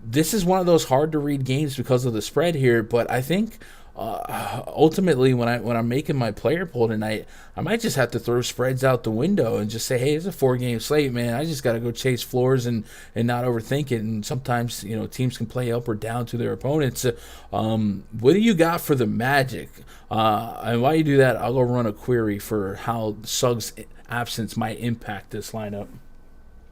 This is one of those hard to read games because of the spread here, but I think ultimately when I'm making my player pool tonight, I might just have to throw spreads out the window and just say, hey, it's a 4-game slate, man. I just got to go chase floors and not overthink it. And sometimes teams can play up or down to their opponents. What do you got for the Magic? And while you do that, I'll go run a query for how Suggs' absence might impact this lineup.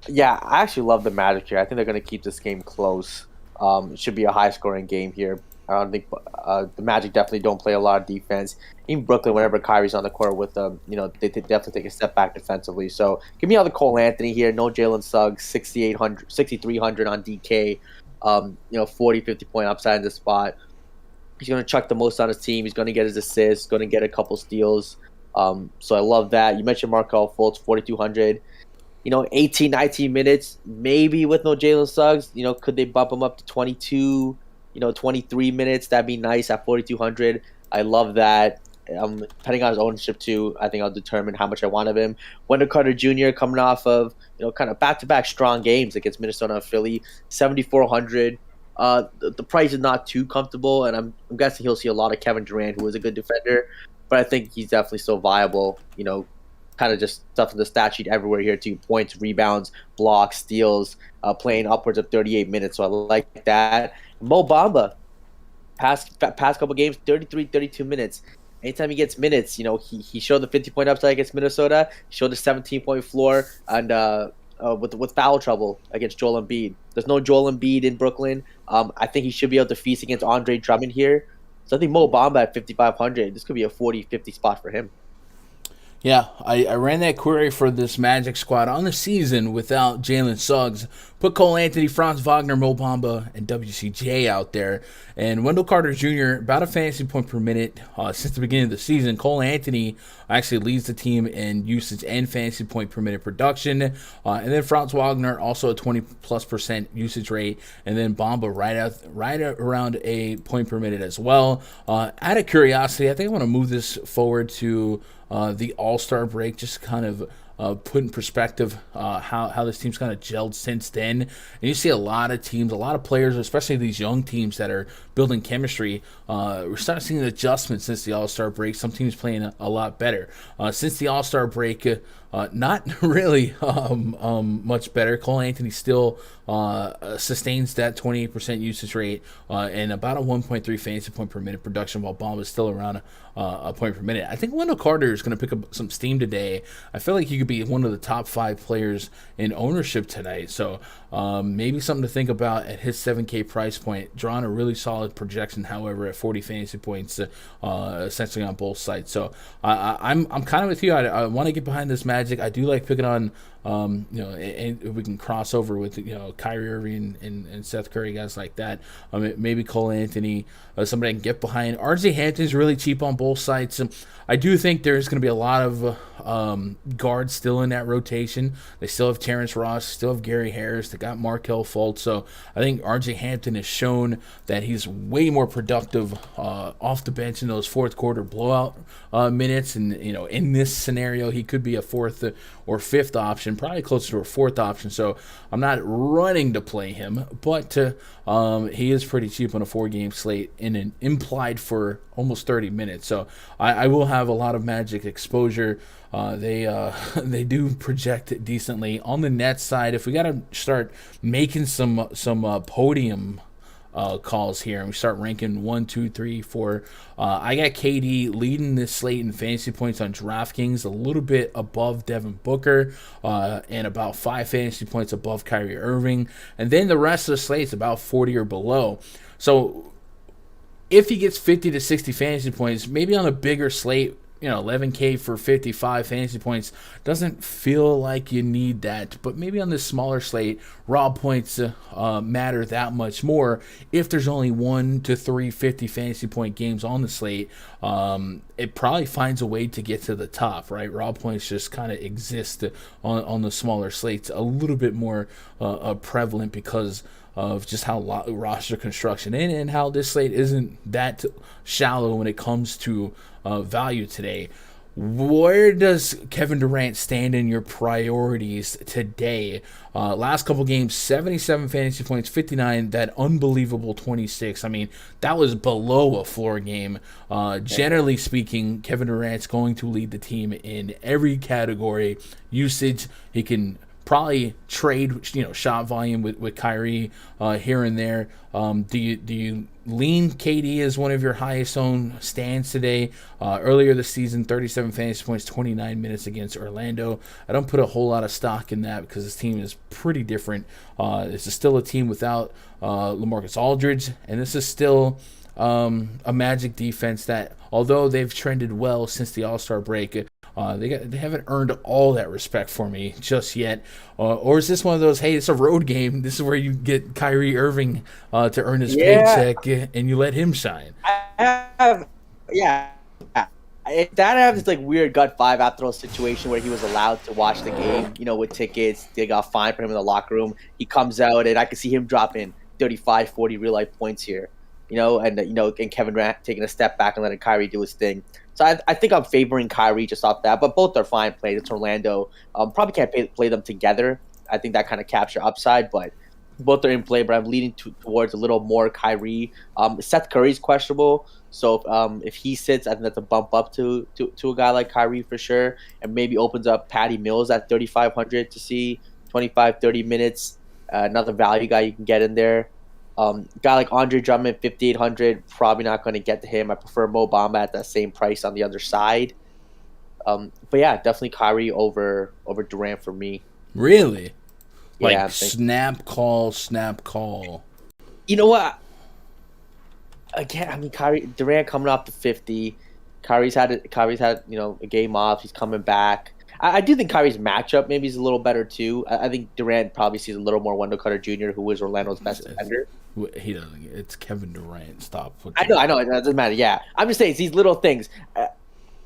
Yeah, I actually love the Magic here. I think they're going to keep this game close. It should be a high-scoring game here. I don't think the Magic definitely don't play a lot of defense. Even Brooklyn, whenever Kyrie's on the court with them, they definitely take a step back defensively. So give me all the Cole Anthony here. No Jalen Suggs, 6,300 on DK. 40, 50 point upside in this spot. He's going to chuck the most on his team. He's going to get his assists. Going to get a couple steals. So I love that. You mentioned Markelle Fultz, 4,200. 18, 19 minutes, maybe with no Jalen Suggs. Could they bump him up to 22, 23 minutes? That'd be nice at 4,200. I love that. Depending on his ownership, too, I think I'll determine how much I want of him. Wendell Carter Jr. coming off of, kind of back-to-back strong games against Minnesota and Philly, 7,400. The price is not too comfortable, and I'm guessing he'll see a lot of Kevin Durant, who is a good defender, but I think he's definitely still viable, kind of just stuff in the stat sheet everywhere here too. Points, rebounds, blocks, steals, playing upwards of 38 minutes. So I like that. Mo Bamba, past couple games, 33, 32 minutes. Anytime he gets minutes, he showed the 50-point upside against Minnesota. He showed the 17-point floor and with foul trouble against Joel Embiid. There's no Joel Embiid in Brooklyn. I think he should be able to feast against Andre Drummond here. So I think Mo Bamba at 5,500, this could be a 40-50 spot for him. Yeah, I ran that query for this Magic squad on the season without Jalen Suggs. Put Cole Anthony, Franz Wagner, Mo Bamba, and WCJ out there. And Wendell Carter Jr., about a fantasy point per minute since the beginning of the season. Cole Anthony actually leads the team in usage and fantasy point per minute production. And then Franz Wagner, also a 20+% usage rate. And then Bamba right around a point per minute as well. Out of curiosity, I think I want to move this forward to the All-Star break, just kind of put in perspective how this team's kind of gelled since then. And you see a lot of teams, a lot of players, especially these young teams that are building chemistry. We're starting seeing adjustments since the All-Star break. Some teams playing a lot better. Since the All-Star break, not really much better. Cole Anthony still sustains that 28% usage rate and about a 1.3 fantasy point per minute production, while Bamba is still around a point per minute. I think Wendell Carter is going to pick up some steam today. I feel like he could be one of the top 5 players in ownership tonight. So maybe something to think about at his 7K price point. Drawing a really solid projection, however, at 40 fantasy points, essentially on both sides. So I'm kind of with you. I want to get behind this Magic. I do like picking on, and if we can cross over with, Kyrie Irving and Seth Curry, guys like that. Maybe Cole Anthony, somebody I can get behind. RJ Hampton's really cheap on both sides. I do think there's going to be a lot of guards still in that rotation. They still have Terrence Ross, still have Gary Harris. They got Markelle Fultz. So I think RJ Hampton has shown that he's way more productive off the bench in those fourth quarter blowout minutes. And, in this scenario, he could be a fourth or fifth option, probably closer to a fourth option. So I'm not running to play him, but he is pretty cheap on a 4-game slate and an implied for almost 30 minutes. So I will have a lot of Magic exposure. They do project decently on the net side. If we got to start making some podium calls here, and we start ranking 1, 2, 3, 4. I got KD leading this slate in fantasy points on DraftKings, a little bit above Devin Booker, and about 5 fantasy points above Kyrie Irving. And then the rest of the slate's about 40 or below. So if he gets 50 to 60 fantasy points, maybe on a bigger slate, 11K for 55 fantasy points doesn't feel like you need that. But maybe on this smaller slate, raw points matter that much more. If there's only 1 to 3 50 fantasy point games on the slate, it probably finds a way to get to the top, right? Raw points just kind of exist on the smaller slates a little bit more prevalent because of just how roster construction and how this slate isn't that shallow when it comes to value today. Where does Kevin Durant stand in your priorities today? Last couple games, 77 fantasy points, 59, that unbelievable 26. I mean, that was below a floor game. Generally speaking, Kevin Durant's going to lead the team in every category. Usage, he can probably trade, shot volume with Kyrie here and there. Do you lean KD as one of your highest owned stands today? Earlier this season, 37 fantasy points, 29 minutes against Orlando. I don't put a whole lot of stock in that because this team is pretty different. This is still a team without LaMarcus Aldridge, and this is still a Magic defense that, although they've trended well since the All-Star break, they haven't earned all that respect for me just yet. Or is this one of those, hey, it's a road game, this is where you get Kyrie Irving to earn his paycheck and you let him shine? That happens like weird gut 5 after all situation where he was allowed to watch the game, with tickets. They got fined for him in the locker room. He comes out and I can see him dropping 35, 40 real life points here, and Kevin Durant taking a step back and letting Kyrie do his thing. So I think I'm favoring Kyrie just off that, but both are fine plays. It's Orlando. Probably can't play them together. I think that kind of capture upside, but both are in play. But I'm leaning towards a little more Kyrie. Seth Curry's questionable, so if he sits, I think that's a bump up to a guy like Kyrie for sure, and maybe opens up Patty Mills at 3,500 to see 25, 30 minutes. Another value guy you can get in there. Guy like Andre Drummond, 5,800, probably not going to get to him. I prefer Mo Bamba at that same price on the other side. But yeah, definitely Kyrie over Durant for me. Really? Yeah, snap call. You know what? Again, I mean, Durant coming off the 50. Kyrie's had a game off. He's coming back. I do think Kyrie's matchup maybe is a little better too. I think Durant probably sees a little more Wendell Carter Jr., who is Orlando's best defender. He doesn't. It's Kevin Durant. Stop. I know. It doesn't matter. Yeah, I'm just saying it's these little things. I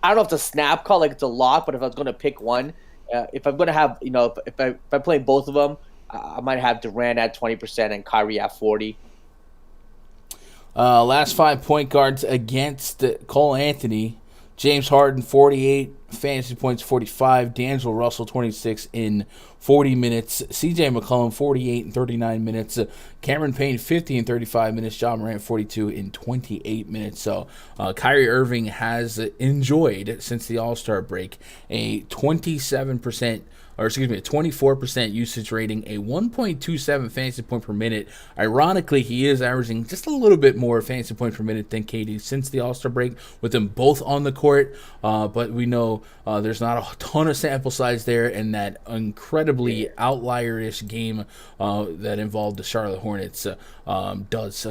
don't know if it's a snap call, like it's a lock, but if I was going to pick one, if I'm going to have, if I'm playing both of them, I might have Durant at 20% and Kyrie at 40%. Last 5 point guards against Cole Anthony. James Harden, 48 fantasy points, 45. D'Angelo Russell, 26 in 40 minutes. CJ McCollum, 48 and 39 minutes. Cameron Payne, 50 and 35 minutes. Ja Morant, 42 in 28 minutes. So Kyrie Irving has enjoyed, since the All-Star break, a 24% usage rating, a 1.27 fantasy point per minute. Ironically, he is averaging just a little bit more fantasy point per minute than KD since the All-Star break, with them both on the court. But we know there's not a ton of sample size there, and that incredibly outlier-ish game that involved the Charlotte Hornets does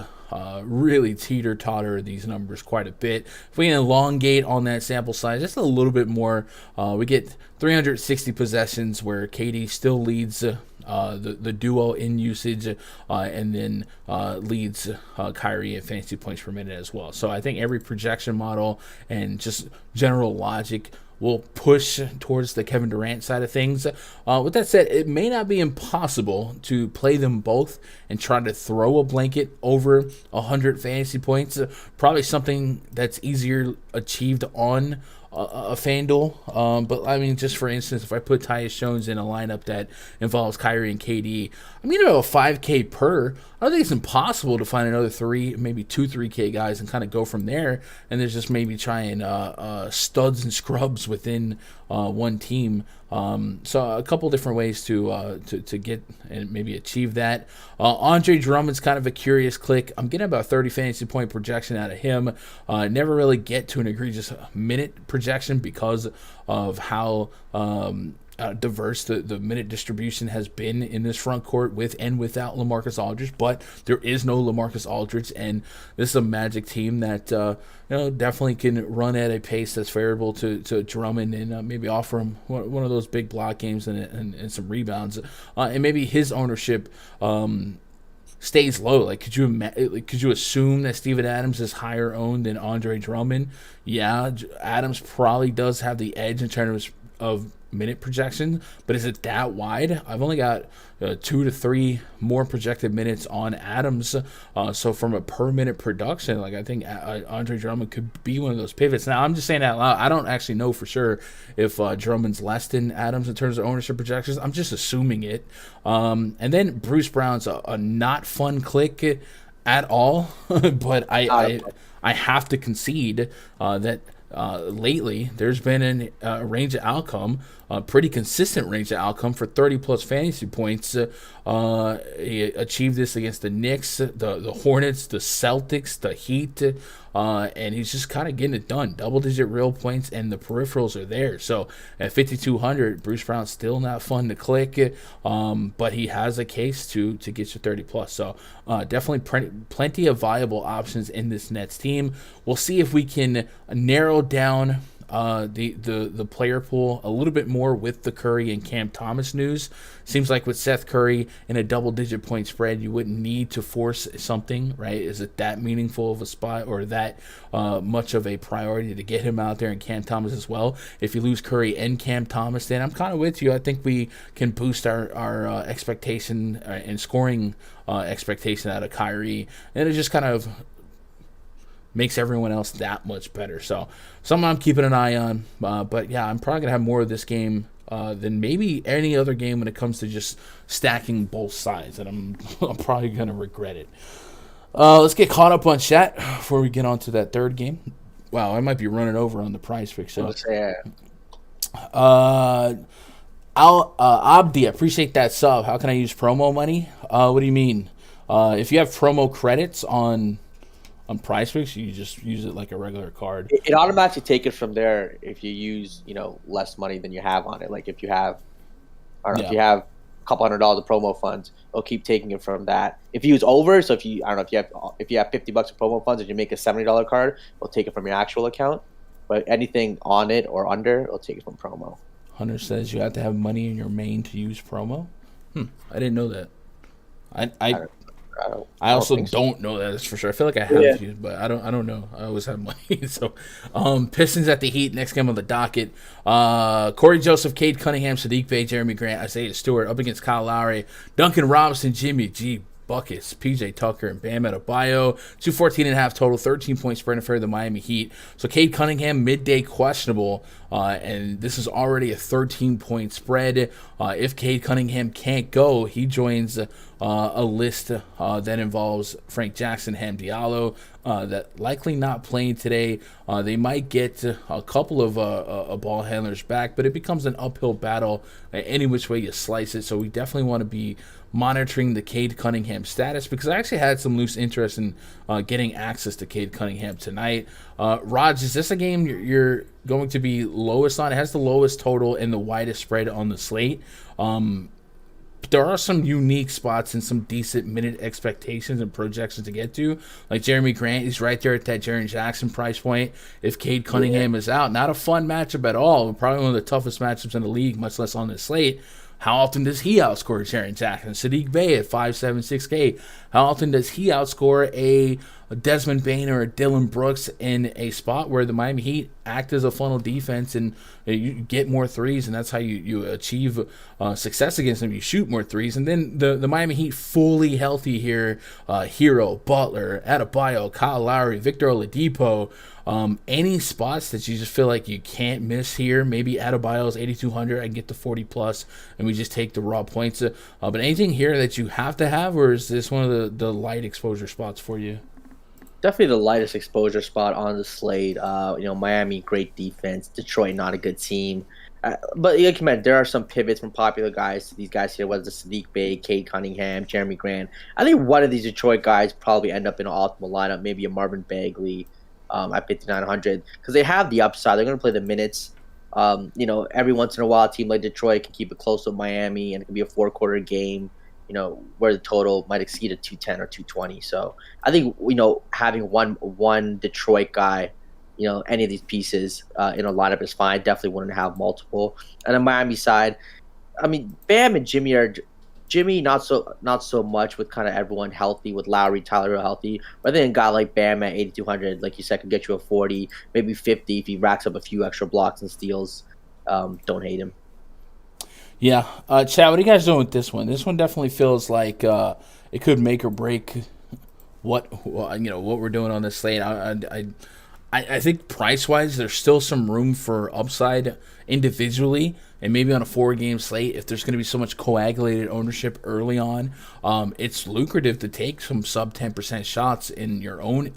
really teeter-totter these numbers quite a bit. If we elongate on that sample size just a little bit more, we get 360 possessions where KD still leads the duo in usage, and then leads Kyrie in fantasy points per minute as well. So I think every projection model and just general logic will push towards the Kevin Durant side of things. With that said, it may not be impossible to play them both and try to throw a blanket over 100 fantasy points. Probably something that's easier achieved on a Fanduel. But I mean, just for instance, if I put Tyus Jones in a lineup that involves Kyrie and KD, I'm going to go 5K per. I don't think it's impossible to find another 3K guys and kind of go from there. And there's just maybe trying studs and scrubs within one team. So a couple different ways to get and maybe achieve that. Andre Drummond's kind of a curious click. I'm getting about 30 fantasy point projection out of him. Never really get to an egregious minute projection because of how diverse the minute distribution has been in this front court with and without LaMarcus Aldridge, but there is no LaMarcus Aldridge, and this is a Magic team that definitely can run at a pace that's favorable to Drummond and maybe offer him one of those big block games and some rebounds, and maybe his ownership stays low. Like, could you assume that Steven Adams is higher owned than Andre Drummond? Yeah, Adams probably does have the edge in terms of minute projection, but is it that wide? I've only got 2 to 3 more projected minutes on Adams, so from a per minute production, like I think Andre Drummond could be one of those pivots. Now I'm just saying that loud. I don't actually know for sure if Drummond's less than Adams in terms of ownership projections. I'm just assuming it. And then Bruce Brown's a not fun click at all, but I have to concede that lately there's been a range of outcome, a pretty consistent range of outcome for 30-plus fantasy points. He achieved this against the Knicks, the Hornets, the Celtics, the Heat, and he's just kind of getting it done. Double-digit real points, and the peripherals are there. So at 5,200, Bruce Brown's still not fun to click, but he has a case to get you 30-plus. So definitely plenty of viable options in this Nets team. We'll see if we can narrow down the player pool a little bit more with the Curry and Cam Thomas news. Seems like with Seth Curry in a double-digit point spread, you wouldn't need to force something, right? Is it that meaningful of a spot or that much of a priority to get him out there, and Cam Thomas as well? If you lose Curry and Cam Thomas, then I'm kind of with you. I think we can boost our expectation and scoring expectation out of Kyrie, and it just kind of makes everyone else that much better. So something I'm keeping an eye on. But yeah, I'm probably going to have more of this game than maybe any other game when it comes to just stacking both sides. And I'm probably going to regret it. Let's get caught up on chat before we get on to that third game. Wow, I might be running over on the PrizePicks. So. Abdi, appreciate that sub. How can I use promo money? What do you mean? If you have promo credits on PrizePicks, you just use it like a regular card. It automatically takes it from there if you use less money than you have on it. Like if you have, if you have a couple $100 of promo funds, it'll keep taking it from that. If you use over, so if you have $50 of promo funds and you make a $70 card, it'll take it from your actual account. But anything on it or under, it'll take it from promo. Hunter says you have to have money in your main to use promo. I didn't know that. I also don't know that, that's for sure. I feel like I have used, but I don't know. I always have money. So, Pistons at the Heat. Next game on the docket. Corey Joseph, Cade Cunningham, Sadiq Bey, Jeremy Grant, Isaiah Stewart up against Kyle Lowry, Duncan Robinson, Jimmy G. Buckets, PJ Tucker, and Bam Adebayo. 214.5 total, 13-point spread in favor of the Miami Heat. So Cade Cunningham, midday questionable, and this is already a 13-point spread. If Cade Cunningham can't go, he joins a list that involves Frank Jackson, Ham Diallo, that likely not playing today. They might get a couple of ball handlers back, but it becomes an uphill battle any which way you slice it. So we definitely want to be monitoring the Cade Cunningham status, because I actually had some loose interest in getting access to Cade Cunningham tonight. Raj, is this a game you're going to be lowest on? It has the lowest total and the widest spread on the slate. But there are some unique spots and some decent minute expectations and projections to get to. Like Jeremy Grant, he's right there at that Jaren Jackson price point. If Cade Cunningham is out, not a fun matchup at all. Probably one of the toughest matchups in the league, much less on this slate. How often does he outscore Jaren Jackson? Sadiq Bey at 5.76K. How often does he outscore a Desmond Bain or a Dylan Brooks in a spot where the Miami Heat act as a funnel defense and you get more threes, and that's how you achieve success against them. You shoot more threes, and then the Miami Heat fully healthy here. Hero, Butler, Adebayo, Kyle Lowry, Victor Oladipo. Any spots that you just feel like you can't miss here? Maybe Adebayo's 8,200. I can get to 40 plus, and we just take the raw points. But anything here that you have to have, or is this one of the light exposure spots for you? Definitely the lightest exposure spot on the slate. Miami, great defense. Detroit, not a good team. But like you mentioned, there are some pivots from popular guys to these guys here, whether it's Sadiq Bey, Cade Cunningham, Jeremy Grant. I think one of these Detroit guys probably end up in an optimal lineup, maybe a Marvin Bagley at 5,900, because they have the upside. They're going to play the minutes. Every once in a while, a team like Detroit can keep it close with Miami, and it can be a 4-quarter game, where the total might exceed a 210 or 220. So I think, having one Detroit guy, any of these pieces in a lineup is fine. Definitely wouldn't have multiple. And on Miami side, I mean, Bam and Jimmy not so much with kind of everyone healthy, with Lowry, Tyler Hero healthy. But I think a guy like Bam at 8,200, like you said, could get you a 40, maybe 50 if he racks up a few extra blocks and steals. Don't hate him. Yeah. Chad, what are you guys doing with this one? This one definitely feels like it could make or break what we're doing on this slate. I think price-wise, there's still some room for upside individually, and maybe on a 4-game slate, if there's going to be so much coagulated ownership early on, it's lucrative to take some sub 10% shots in your own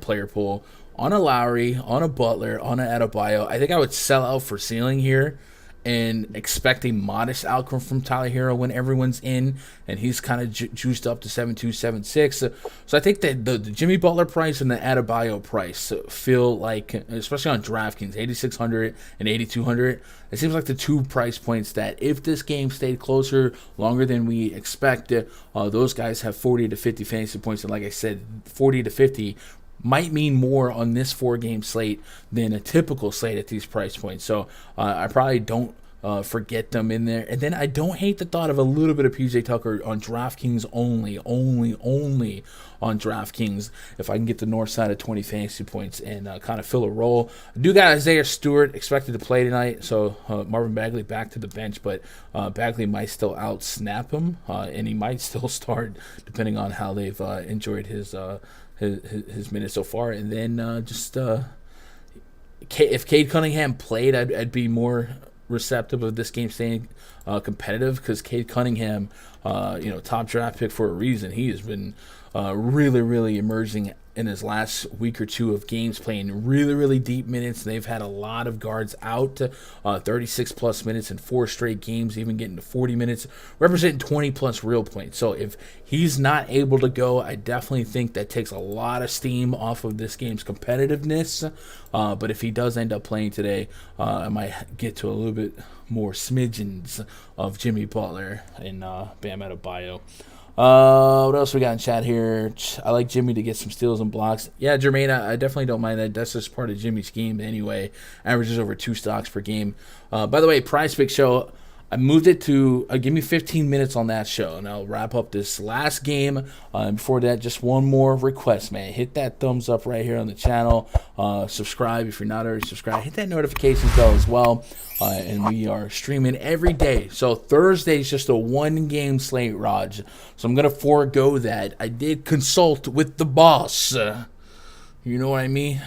player pool on a Lowry, on a Butler, on an Adebayo. I think I would sell out for ceiling here and expect a modest outcome from Tyler Hero when everyone's in, and he's kind of juiced up to 7.2, 7.6. So I think that the Jimmy Butler price and the Adebayo price feel like, especially on DraftKings, 8,600 and 8,200, it seems like the two price points that if this game stayed closer longer than we expect, those guys have 40 to 50 fantasy points. And like I said, 40 to 50 might mean more on this 4-game slate than a typical slate at these price points. So I probably don't forget them in there. And then I don't hate the thought of a little bit of PJ Tucker on DraftKings only on DraftKings if I can get the north side of 20 fantasy points and kind of fill a role. I do got Isaiah Stewart expected to play tonight, so Marvin Bagley back to the bench, but Bagley might still out-snap him, and he might still start depending on how they've enjoyed his minutes so far. And then if Cade Cunningham played, I'd be more receptive of this game staying competitive, because Cade Cunningham, top draft pick for a reason. He has been really, really emerging in his last week or two of games, playing really, really deep minutes. They've had a lot of guards out, 36-plus minutes in 4 straight games, even getting to 40 minutes, representing 20-plus real points. So if he's not able to go, I definitely think that takes a lot of steam off of this game's competitiveness. But if he does end up playing today, I might get to a little bit more smidgens of Jimmy Butler and Bam Adebayo. What else we got in chat here? I like Jimmy to get some steals and blocks. Yeah, Jermaine, I definitely don't mind that. That's just part of Jimmy's game anyway. Averages over 2 stocks per game. By the way, PrizePicks show, I moved it to give me 15 minutes on that show, and I'll wrap up this last game. Before that, just one more request, man. Hit that thumbs up right here on the channel. Subscribe if you're not already subscribed. Hit that notification bell as well. And we are streaming every day. So Thursday is just a 1-game slate, Raj. So I'm going to forego that. I did consult with the boss. You know what I mean?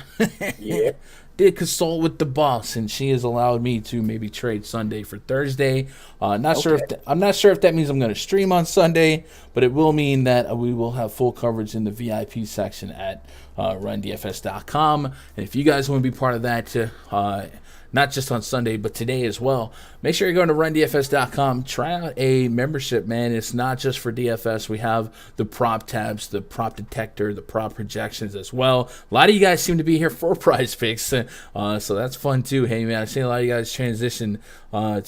Yeah. Did consult with the boss, and she has allowed me to maybe trade Sunday for Thursday. I'm not sure if that means I'm going to stream on Sunday, but it will mean that we will have full coverage in the VIP section at rundfs.com. And if you guys want to be part of that, not just on Sunday, but today as well, make sure you're going to rundfs.com. Try out a membership, man. It's not just for DFS. We have the prop tabs, the prop detector, the prop projections as well. A lot of you guys seem to be here for PrizePicks, so that's fun too. Hey, man, I've seen a lot of you guys transition from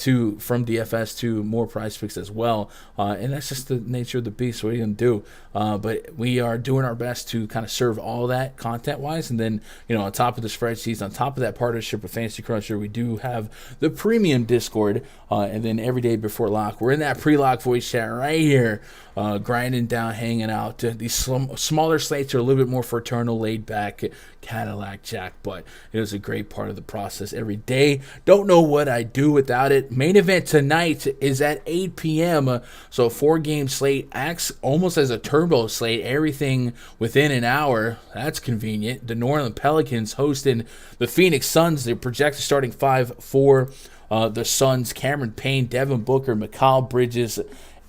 DFS to more PrizePicks as well, and that's just the nature of the beast. What are you going to do? But we are doing our best to kind of serve all that content-wise, and then, on top of the spreadsheets, on top of that partnership with Fantasy Cruncher, we do have the premium Discord, and then every day before lock, we're in that pre-lock voice chat right here, grinding down, hanging out. These smaller slates are a little bit more fraternal, laid back, Cadillac Jack, but it is a great part of the process every day. Don't know what I do without it. Main event tonight is at 8 p.m. So a 4-game slate acts almost as a turbo slate. Everything within an hour. That's convenient. The New Orleans Pelicans hosting the Phoenix Suns. They're projected starting 5 for the Suns. Cameron Payne, Devin Booker, Mikal Bridges,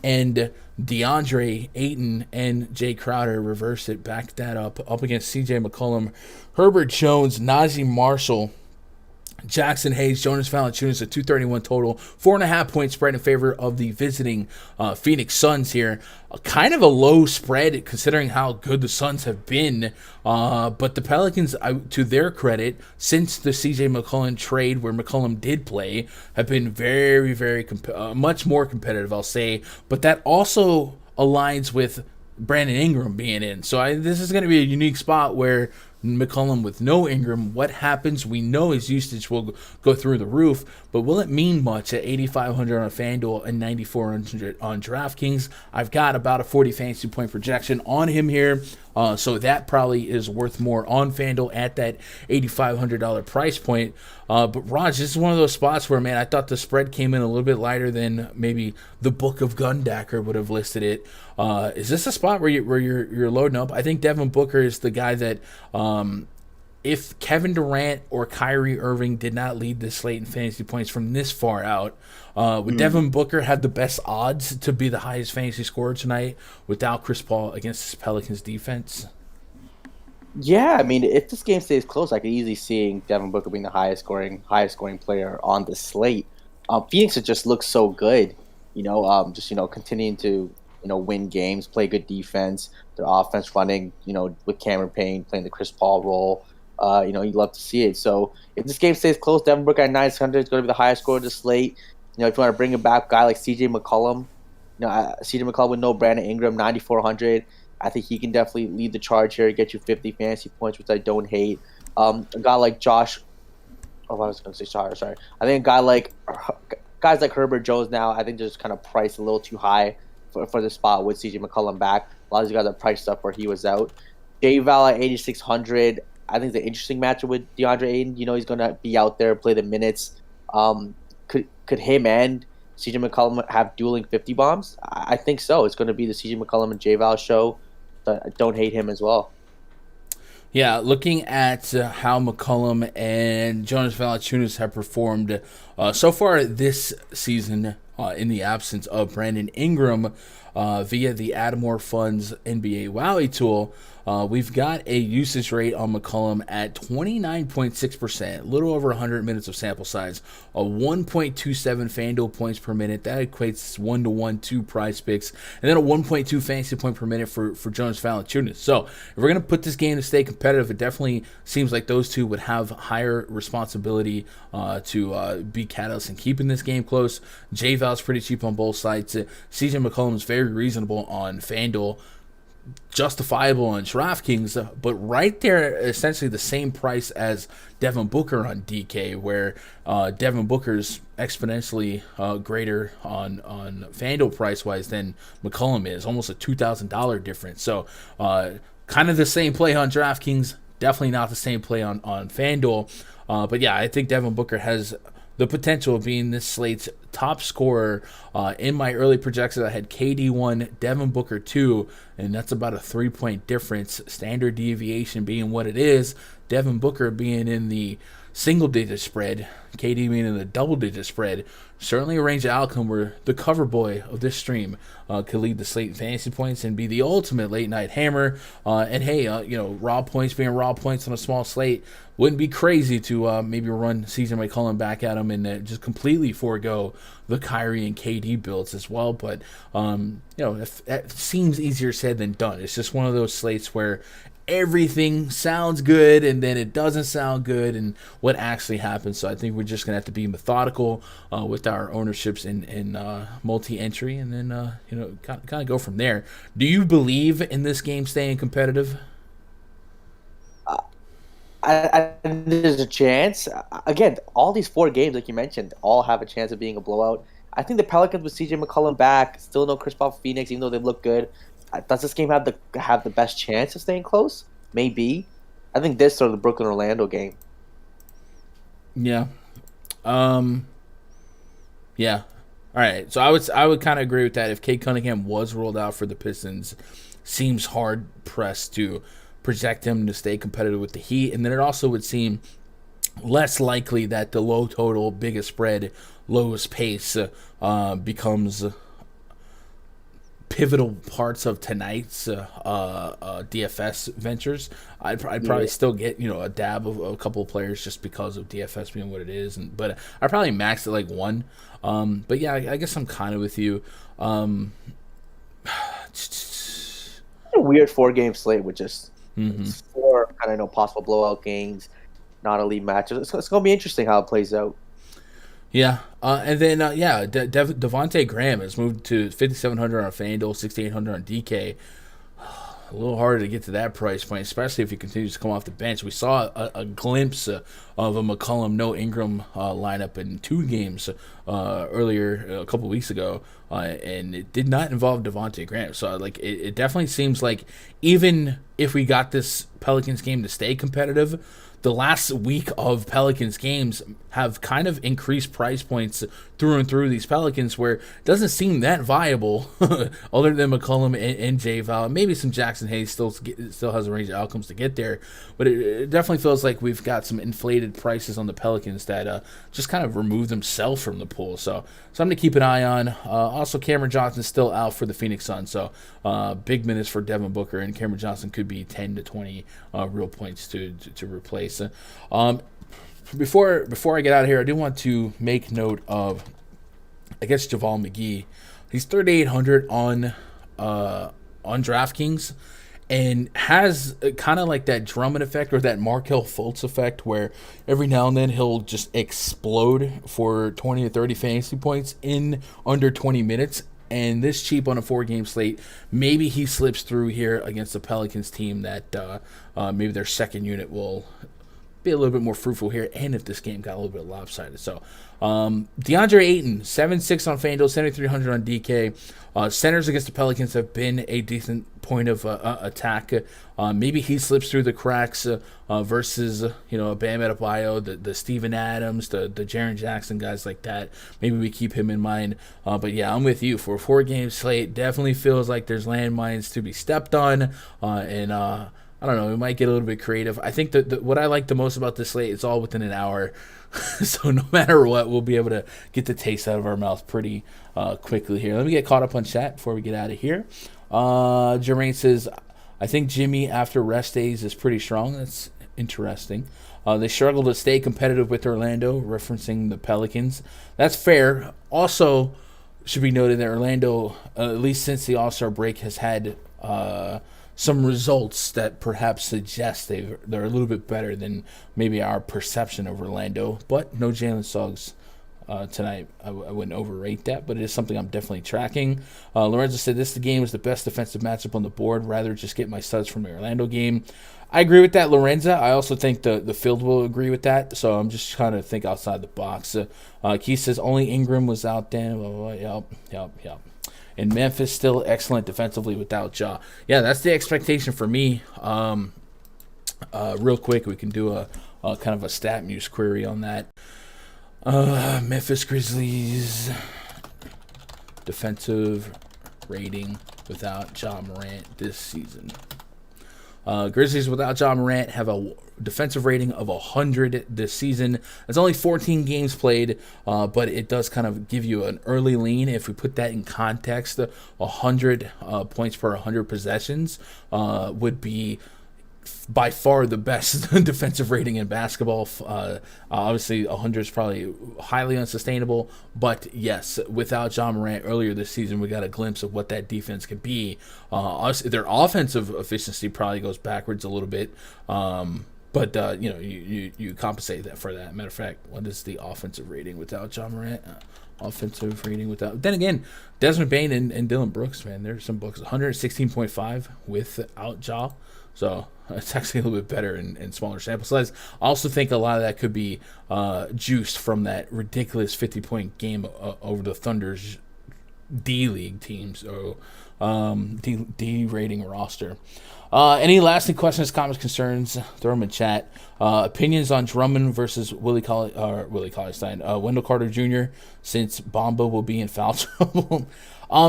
and DeAndre Ayton and Jay Crowder reverse it, back that up against CJ McCollum, Herbert Jones, Najee Marshall, Jackson Hayes, Jonas Valanciunas, a 231 total, 4.5 point spread in favor of the visiting Phoenix Suns here. Kind of a low spread considering how good the Suns have been. But the Pelicans, to their credit, since the CJ McCollum trade where McCollum did play, have been very, very much more competitive, I'll say. But that also aligns with Brandon Ingram being in. So this is going to be a unique spot where McCollum with no Ingram, what happens? We know his usage will go through the roof, but will it mean much at 8,500 on FanDuel and 9,400 on DraftKings? I've got about a 40 fantasy point projection on him here, so that probably is worth more on FanDuel at that $8,500 price point. But Raj, this is one of those spots where, man, I thought the spread came in a little bit lighter than maybe the Book of Gundacker would have listed it. Is this a spot where you're loading up? I think Devin Booker is the guy that, if Kevin Durant or Kyrie Irving did not lead this slate in fantasy points from this far out, would Devin Booker have the best odds to be the highest fantasy scorer tonight without Chris Paul against this Pelicans defense? Yeah, I mean, if this game stays close, I could easily see Devin Booker being the highest scoring player on the slate. Phoenix just looks so good, continuing to win games, play good defense. Their offense running, with Cameron Payne playing the Chris Paul role. You'd love to see it. So if this game stays close, Devin Booker at 900 is going to be the highest scorer of the slate. If you want to bring him back, a guy like CJ McCollum, CJ McCollum with no Brandon Ingram, 9,400. I think he can definitely lead the charge here, get you 50 fantasy points, which I don't hate. A guy like Josh. Oh, I was going to say sorry. I think guys like Herbert Jones now, I think they're just kind of priced a little too high for the spot with CJ McCollum back. A lot of these guys are priced up where he was out. J-Val at 8,600. I think it's an interesting matchup with DeAndre Ayton. He's going to be out there, play the minutes. Could him and CJ McCollum have dueling 50 bombs? I think so. It's going to be the CJ McCollum and J-Val show. But I don't hate him as well. Yeah, looking at how McCollum and Jonas Valanciunas have performed so far this season in the absence of Brandon Ingram via the Adamore Funds NBA Wowie tool, we've got a usage rate on McCollum at 29.6%, a little over 100 minutes of sample size, a 1.27 FanDuel points per minute. That equates 1-to-1 to PrizePicks, and then a 1.2 fantasy point per minute for Jonas Valanciunas. So if we're going to put this game to stay competitive, it definitely seems like those two would have higher responsibility to be catalysts in keeping this game close. J-Val's pretty cheap on both sides. CJ McCollum's very reasonable on FanDuel, justifiable on DraftKings, but right there, essentially the same price as Devin Booker on DK, where Devin Booker's exponentially greater on FanDuel price-wise than McCollum is, almost a $2,000 difference. So kind of the same play on DraftKings, definitely not the same play on FanDuel. But yeah, I think Devin Booker has the potential of being this slate's top scorer. In my early projections, I had KD 1, Devin Booker 2, and that's about a 3-point difference. Standard deviation being what it is, Devin Booker being in the single-digit spread, KD being in the double-digit spread. Certainly a range of outcome where the cover boy of this stream could lead the slate in fantasy points and be the ultimate late-night hammer. And hey, raw points being raw points on a small slate, wouldn't be crazy to maybe run CJ McCollum back at him and just completely forego the Kyrie and KD builds as well. But, it seems easier said than done. It's just one of those slates where everything sounds good and then it doesn't sound good and what actually happens. So I think we're just going to have to be methodical with our ownerships in multi-entry and then, kind of go from there. Do you believe in this game staying competitive? I there's a chance. Again, all these 4 games, like you mentioned, all have a chance of being a blowout. I think the Pelicans with CJ McCollum back, still no Chris Paul for Phoenix, even though they look good. Does this game have the best chance of staying close? Maybe. I think this or the Brooklyn-Orlando game. Yeah. Yeah. All right. So I would kind of agree with that. If Cade Cunningham was ruled out for the Pistons, seems hard pressed to project him to stay competitive with the Heat, and then it also would seem less likely that the low total, biggest spread, lowest pace becomes pivotal parts of tonight's DFS ventures, I'd probably still get a dab of a couple of players just because of DFS being what it is, but I probably maxed it like one. But yeah, I guess I'm kind of with you. A weird 4-game slate with just 4 kind of possible blowout games, not elite matches. It's going to be interesting how it plays out. Yeah, and then Devontae Graham has moved to 5,700 on FanDuel, 6,800 on DK. A little harder to get to that price point, especially if he continues to come off the bench. We saw a glimpse of a McCollum, no Ingram lineup in 2 games earlier, a couple weeks ago, and it did not involve Devontae Graham. So it definitely seems like even if we got this Pelicans game to stay competitive, the last week of Pelicans games have kind of increased price points through and through these Pelicans, where it doesn't seem that viable other than McCollum and J-Val. Maybe some Jackson Hayes still has a range of outcomes to get there, but it definitely feels like we've got some inflated prices on the Pelicans that just kind of remove themselves from the pool. So something to keep an eye on. Also, Cameron Johnson's still out for the Phoenix Suns, so big minutes for Devin Booker, and Cameron Johnson could be 10 to 20 real points to replace. Before I get out of here, I do want to make note of, I guess, JaVale McGee. He's 3,800 on DraftKings, and has kind of like that Drummond effect or that Markelle Fultz effect, where every now and then he'll just explode for 20 to 30 fantasy points in under 20 minutes. And this cheap on a 4-game slate, maybe he slips through here against the Pelicans team that maybe their second unit will be a little bit more fruitful here, and if this game got a little bit lopsided. So DeAndre Ayton, 7-6 on FanDuel, 7,300 on DK. Centers against the Pelicans have been a decent point of attack. Maybe he slips through the cracks versus a Bam Adebayo, the Steven Adams, the Jaren Jackson, guys like that. Maybe we keep him in mind. But yeah, I'm with you. For a 4-game slate, definitely feels like there's landmines to be stepped on, and I don't know, we might get a little bit creative. I think that what I like the most about this slate, it's all within an hour. So no matter what, we'll be able to get the taste out of our mouth pretty quickly here. Let me get caught up on chat before we get out of here. Jermaine says, I think Jimmy after rest days is pretty strong. That's interesting. They struggle to stay competitive with Orlando, referencing the Pelicans. That's fair. Also, should be noted that Orlando, at least since the All-Star break, has had some results that perhaps suggest they're a little bit better than maybe our perception of Orlando. But no Jalen Suggs tonight. I wouldn't overrate that, but it is something I'm definitely tracking. Lorenzo said this game is the best defensive matchup on the board. Rather just get my studs from the Orlando game. I agree with that, Lorenzo. I also think the field will agree with that, so I'm just trying to think outside the box. Keith says only Ingram was out then. Yep. And Memphis still excellent defensively without Ja. Yeah, that's the expectation for me. Real quick, we can do a kind of a stat muse query on that. Memphis Grizzlies defensive rating without Ja Morant this season. Grizzlies without Ja Morant have a defensive rating of 100 this season. It's only 14 games played, but it does kind of give you an early lean. If we put that in context, 100 points per 100 possessions would be by far the best defensive rating in basketball. Obviously, 100 is probably highly unsustainable, but yes, without Ja Morant earlier this season, we got a glimpse of what that defense could be. Their offensive efficiency probably goes backwards a little bit, but you compensate that for that. Matter of fact, what is the offensive rating without Ja Morant? Offensive rating without. Then again, Desmond Bane and Dylan Brooks, man, there's some books 116.5 without Ja. So it's actually a little bit better in smaller sample size. I also think a lot of that could be juiced from that ridiculous 50-point game over the Thunder's D-League teams, or D rating roster. Any lasting questions, comments, concerns, throw them in chat. Opinions on Drummond versus Wendell Carter Jr., since Bamba will be in foul trouble.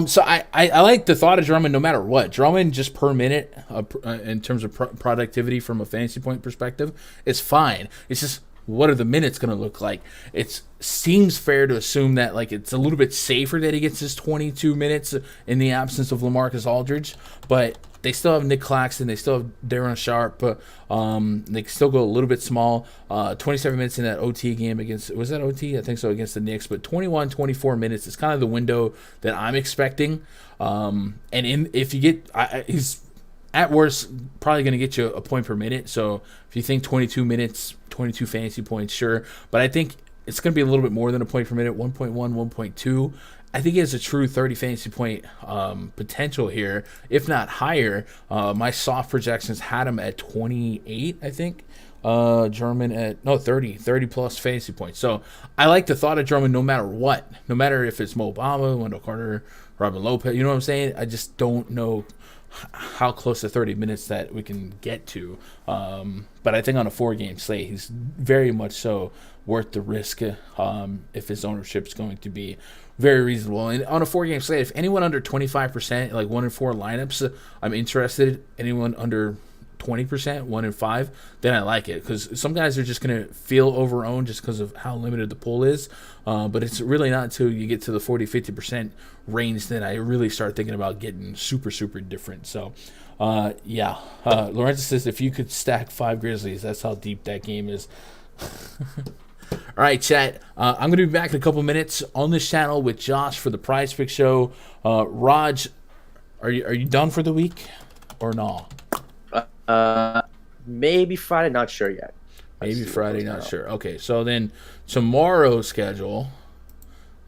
So I like the thought of Drummond no matter what. Drummond just per minute in terms of productivity from a fantasy point perspective is fine. It's just what are the minutes going to look like? It seems fair to assume that like it's a little bit safer that he gets his 22 minutes in the absence of LaMarcus Aldridge, but they still have Nick Claxton, they still have Darren Sharp, they still go a little bit small. 27 minutes in that OT game against, was that OT? I think so, against the Knicks, but 21, 24 minutes is kind of the window that I'm expecting. If you get, he's at worst probably going to get you a point per minute. So if you think 22 minutes, 22 fantasy points, sure. But I think it's going to be a little bit more than a point per minute, 1.1, 1.2. I think he has a true 30 fantasy point potential here, if not higher. My soft projections had him at 28, I think. German at 30 plus fantasy points. So I like the thought of German no matter what, no matter if it's Mo Bamba, Wendell Carter, Robin Lopez. You know what I'm saying? I just don't know how close to 30 minutes that we can get to. But I think on a 4-game slate, he's very much so worth the risk if his ownership is going to be very reasonable. And on a 4-game slate, if anyone under 25%, like 1 in 4 lineups, I'm interested. Anyone under 20%, 1 in 5, then I like it, because some guys are just going to feel overowned just because of how limited the pool is. But it's really not until you get to the 40-50% range that I really start thinking about getting super, super different. So, Lorenzo says if you could stack 5 Grizzlies, that's how deep that game is. All right, chat. I'm going to be back in a couple minutes on this channel with Josh for the PrizePicks show. Raj, are you done for the week or no? Maybe Friday, not sure yet. Maybe Friday, not sure. Okay, so then tomorrow's schedule,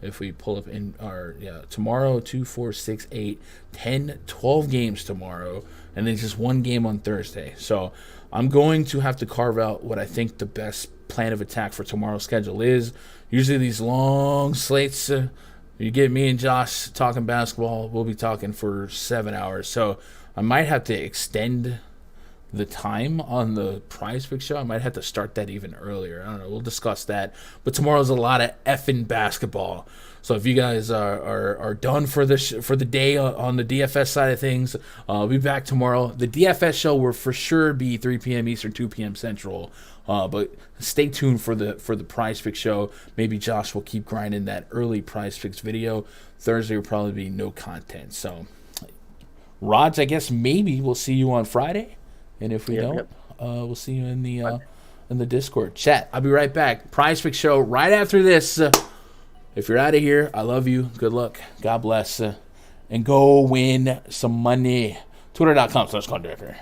if we pull up in our, tomorrow, 2, 4, 6, 8, 10, 12 games tomorrow, and then just 1 game on Thursday. So I'm going to have to carve out what I think the best plan of attack for tomorrow's schedule is. Usually these long slates, you get me and Josh talking basketball, we'll be talking for 7 hours. So I might have to extend the time on the PrizePicks show. I might have to start that even earlier. I don't know. We'll discuss that. But tomorrow's a lot of effing basketball. So if you guys are done for the day on the DFS side of things, I'll be back tomorrow. The DFS show will for sure be 3 p.m. Eastern, 2 p.m. Central. But stay tuned for the PrizePicks show. Maybe Josh will keep grinding that early PrizePicks video. Thursday will probably be no content. So, Rods, I guess maybe we'll see you on Friday. And if we don't, we'll see you in the Discord chat. I'll be right back. PrizePicks show right after this. If you're out of here, I love you. Good luck. God bless. And go win some money. Twitter.com/conductor.